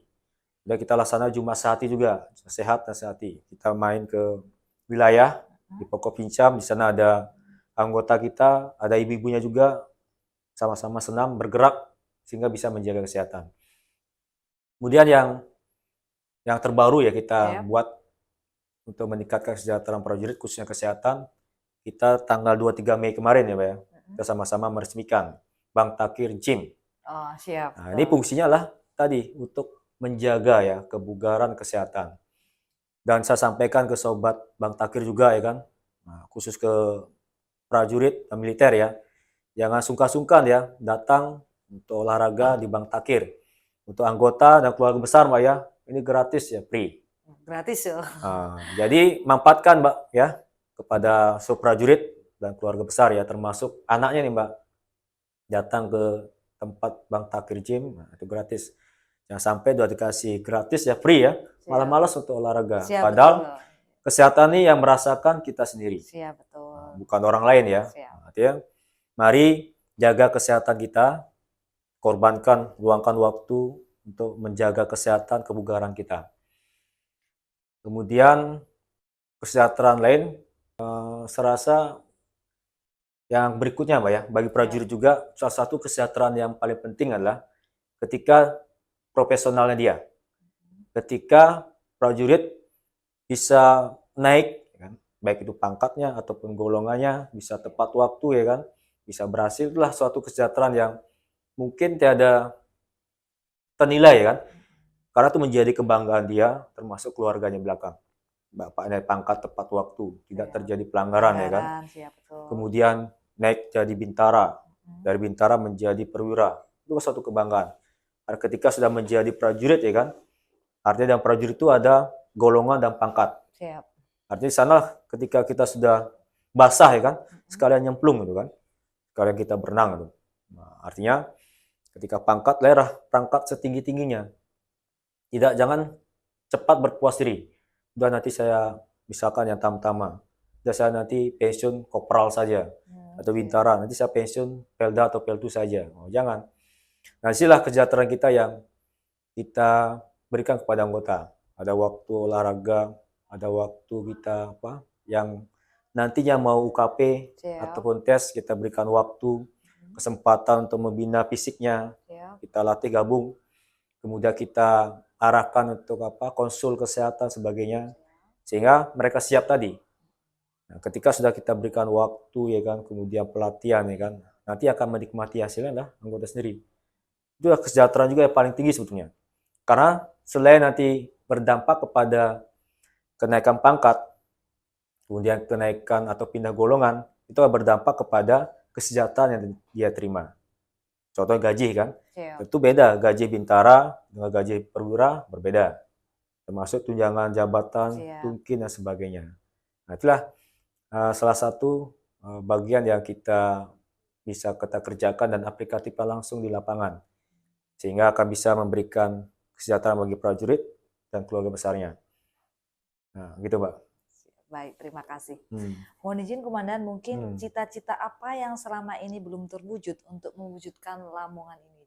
Udah kita laksana Jumat Sehati juga, sehat dan sehati. Kita main ke wilayah di Pokok Pincam, di sana ada anggota kita, ada ibu-ibunya juga, sama-sama senam bergerak sehingga bisa menjaga kesehatan. Kemudian yang terbaru ya kita buat untuk meningkatkan kesejahteraan prajurit khususnya kesehatan, kita tanggal 23 Mei kemarin ya Pak ya, kita sama-sama meresmikan Bang Takir Gym. Oh, siap. Nah, ini fungsinya lah tadi untuk menjaga ya kebugaran kesehatan. Dan saya sampaikan ke sobat Bang Takir juga ya kan, nah, khusus ke prajurit dan militer ya, jangan sungkan-sungkan ya datang untuk olahraga di Bang Takir. Untuk anggota dan keluarga besar Mbak ya, ini gratis ya, free. Gratis ya. Nah, jadi manfaatkan Mbak ya kepada prajurit dan keluarga besar ya, termasuk anaknya nih Mbak, datang ke tempat Bang Takir Gym, nah, itu gratis. Jangan sampai udah dikasih gratis ya, free ya, malah malas untuk olahraga. Siap, padahal betul. Kesehatan ini yang merasakan kita sendiri. Siap, betul. Bukan orang lain ya. Siap. Artinya, mari jaga kesehatan kita, korbankan, luangkan waktu untuk menjaga kesehatan kebugaran kita. Kemudian kesejahteraan lain, serasa yang berikutnya Mbak ya, bagi prajurit juga salah satu kesejahteraan yang paling penting adalah ketika profesionalnya dia. Ketika prajurit bisa naik, ya kan? Baik itu pangkatnya ataupun golongannya, bisa tepat waktu ya kan, bisa berhasil, itulah suatu kesejahteraan yang mungkin tiada ternilai ya kan, karena itu menjadi kebanggaan dia, termasuk keluarganya belakang. Bapak naik pangkat tepat waktu, tidak terjadi pelanggaran ya kan. Siap, betul. Kemudian naik jadi bintara, dari bintara menjadi perwira, itu suatu kebanggaan. Karena ketika sudah menjadi prajurit ya kan, artinya dalam prajurit itu ada golongan dan pangkat. Siap. Artinya di sana ketika kita sudah basah ya kan, sekalian nyemplung gitu kan, sekalian kita berenang gitu. Nah, artinya ketika pangkat daerah pangkat setinggi-tingginya, jangan cepat berpuas diri. Udah nanti saya misalkan yang tamtama, udah saya nanti pensiun kopral saja atau bintara, nanti saya pensiun pelda atau peltu saja. Oh, jangan. Nah, inilah kesejahteraan kita yang kita berikan kepada anggota. Ada waktu olahraga, ada waktu kita yang nantinya mau UKP ataupun tes, kita berikan waktu, kesempatan untuk membina fisiknya, kita latih gabung, kemudian kita arahkan untuk konsul kesehatan sebagainya, sehingga mereka siap tadi. Nah, ketika sudah kita berikan waktu ya kan, kemudian pelatihan ya kan, nanti akan menikmati hasilnya adalah anggota sendiri. Itu kesejahteraan juga yang paling tinggi sebetulnya. Karena selain nanti berdampak kepada kenaikan pangkat, kemudian kenaikan atau pindah golongan, itu berdampak kepada kesejahteraan yang dia terima. Contohnya gaji kan, tentu beda gaji bintara dengan gaji perwira berbeda, termasuk tunjangan jabatan, tungkin dan sebagainya. Nah, itulah salah satu bagian yang kita bisa kerjakan dan aplikatif langsung di lapangan, sehingga akan bisa memberikan kesejahteraan bagi prajurit dan keluarga besarnya. Nah, gitu, Mbak. Baik, terima kasih. Mohon izin Komandan, mungkin cita-cita apa yang selama ini belum terwujud untuk mewujudkan Lamongan ini?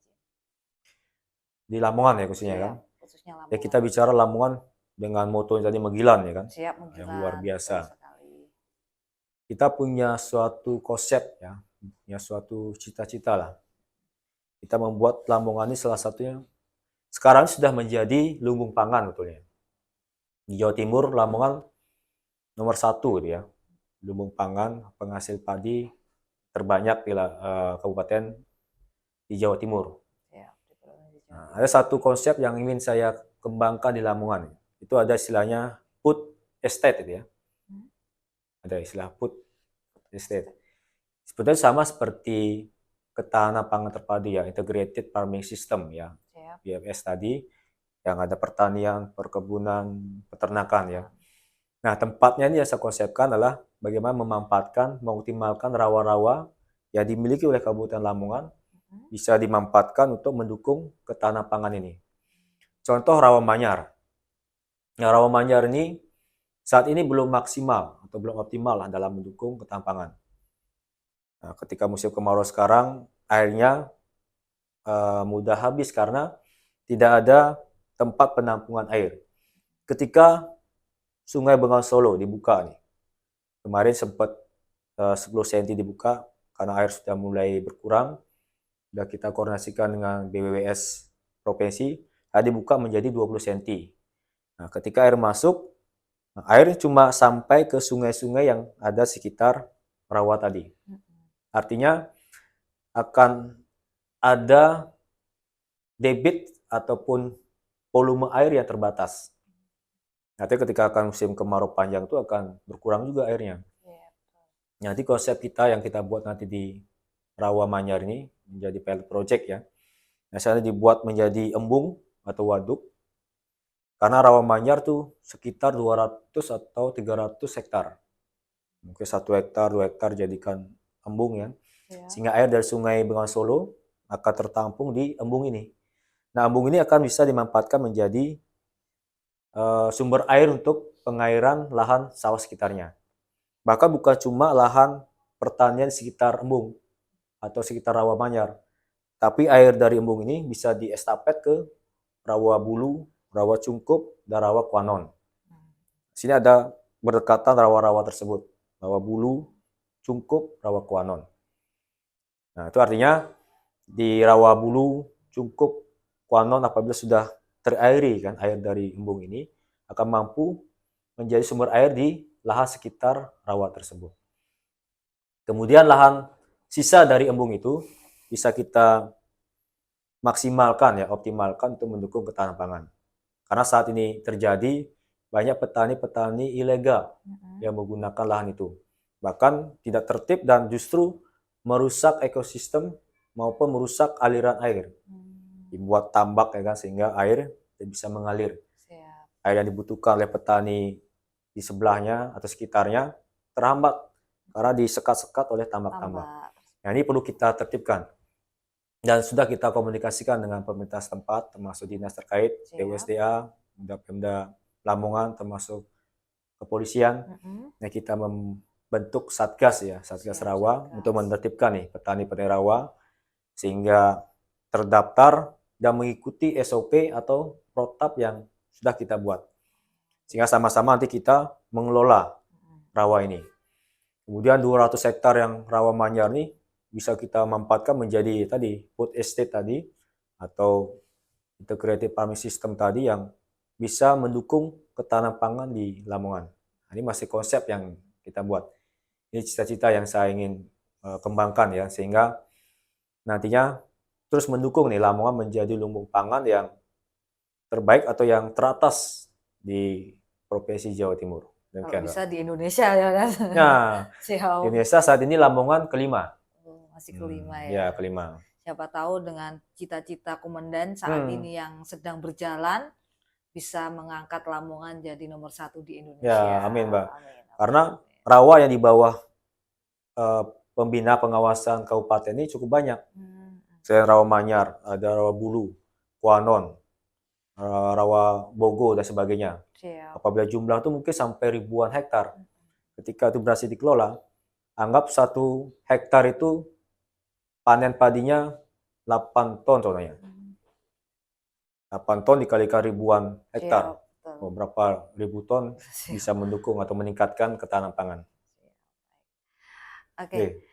Di Lamongan ya khususnya kan? Khususnya Lamongan. Ya kita bicara Lamongan dengan moto yang tadi Megilan ya kan? Siap, Megilan. Yang luar biasa. Kita punya suatu konsep ya, punya suatu cita-cita lah. Kita membuat Lamongan ini salah satunya sekarang sudah menjadi lumbung pangan betulnya. Di Jawa Timur, Lamongan nomor 1 gitu ya, lumbung pangan, penghasil padi terbanyak di kabupaten di Jawa Timur. Nah, ada satu konsep yang ingin saya kembangkan di Lamongan. Itu ada istilahnya food estate gitu ya. Ada istilah food estate. Sebetulnya sama seperti ketahanan pangan terpadu ya, integrated farming system ya, IFS tadi, yang ada pertanian, perkebunan, peternakan ya. Nah, tempatnya ini yang saya konsepkan adalah bagaimana memanfaatkan, mengoptimalkan rawa-rawa yang dimiliki oleh Kabupaten Lamongan bisa dimanfaatkan untuk mendukung ketahanan pangan ini. Contoh rawa manyar. Nah, rawa manyar ini saat ini belum maksimal atau belum optimal lah dalam mendukung ketahanan pangan. Nah, ketika musim kemarau sekarang, airnya mudah habis karena tidak ada tempat penampungan air. Ketika Sungai Bengawan Solo dibuka nih. Kemarin sempat 10 cm dibuka karena air sudah mulai berkurang. Sudah kita koordinasikan dengan BWWS provinsi, dibuka menjadi 20 cm. Nah, ketika air masuk, air cuma sampai ke sungai-sungai yang ada sekitar rawa tadi. Artinya akan ada debit ataupun volume air yang terbatas. Nanti ketika akan musim kemarau panjang itu akan berkurang juga airnya. Nanti konsep kita yang kita buat nanti di Rawa Manyar ini menjadi pilot project ya. Misalnya dibuat menjadi embung atau waduk. Karena Rawa Manyar tuh sekitar 200 atau 300 hektar. Mungkin 1 hektar, 2 hektar jadikan embung ya. Sehingga air dari Sungai Bengawan Solo akan tertampung di embung ini. Nah, embung ini akan bisa dimanfaatkan menjadi sumber air untuk pengairan lahan sawah sekitarnya. Bahkan bukan cuma lahan pertanian sekitar embung atau sekitar Rawa Manyar, tapi air dari embung ini bisa diestafet ke Rawa Bulu, Rawa Cungkup, dan Rawa Kuanon. Sini ada berdekatan rawa-rawa tersebut, Rawa Bulu, Cungkup, Rawa Kuanon. Nah, itu artinya di Rawa Bulu, Cungkup, Kuanon apabila sudah terairi kan air dari embung ini akan mampu menjadi sumber air di lahan sekitar rawa tersebut. Kemudian lahan sisa dari embung itu bisa kita maksimalkan ya, optimalkan untuk mendukung ketahanan pangan. Karena saat ini terjadi banyak petani-petani ilegal yang menggunakan lahan itu. Bahkan tidak tertib dan justru merusak ekosistem maupun merusak aliran air. Dibuat tambak ya kan sehingga air bisa mengalir. Air yang dibutuhkan oleh petani di sebelahnya atau sekitarnya terhambat karena disekat-sekat oleh tambak-tambak. Nah, ini perlu kita tertibkan. Dan sudah kita komunikasikan dengan pemerintah setempat termasuk dinas terkait, PUSDA, Pemda Lamongan termasuk kepolisian. Nah, kita membentuk Satgas ya, Satgas Rawa untuk menertibkan nih petani-petani rawa sehingga terdaftar dan mengikuti SOP atau protap yang sudah kita buat. Sehingga sama-sama nanti kita mengelola rawa ini. Kemudian 200 hektar yang Rawa Manyar ini bisa kita manfaatkan menjadi tadi food estate tadi atau integrated farming system tadi yang bisa mendukung ketahanan pangan di Lamongan. Nah, ini masih konsep yang kita buat. Ini cita-cita yang saya ingin kembangkan ya, sehingga nantinya terus mendukung nih Lamongan menjadi lumbung pangan yang terbaik atau yang teratas di Provinsi Jawa Timur. Kalau bisa di Indonesia ya kan. Nah, Siap. di Indonesia saat ini Lamongan kelima. Masih kelima ya. Ya, kelima. Siapa tahu dengan cita-cita komandan saat ini yang sedang berjalan bisa mengangkat Lamongan jadi nomor 1 di Indonesia. Ya, amin, Mbak. Karena rawa yang di bawah pembina pengawasan kabupaten ini cukup banyak. Selain rawa Manyar, ada rawa Bulu, Kuanon, rawa Bogo dan sebagainya. Siap. Apabila jumlah itu mungkin sampai ribuan hektar. Ketika itu berhasil dikelola, anggap 1 hektar itu panen padinya 8 ton contohnya. 8 ton dikalikan ribuan hektar. Berapa ribu ton bisa mendukung atau meningkatkan ketahanan pangan. Oke.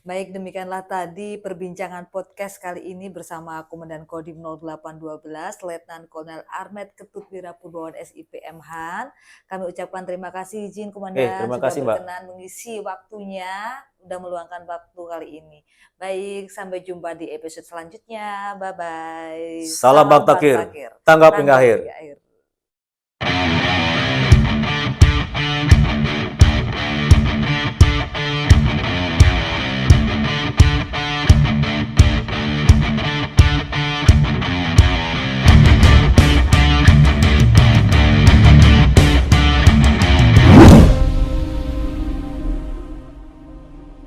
Baik, demikianlah tadi perbincangan podcast kali ini bersama Komandan Kodim 0812 Letnan Kolonel Armet Ketut Wirapurbawan SIPM Han. Kami ucapkan terima kasih izin Komandan terima kasih, sudah berkenan mengisi waktunya, sudah meluangkan waktu kali ini. Baik, sampai jumpa di episode selanjutnya. Bye bye. Salam Baktakir. Tanggap hingga akhir.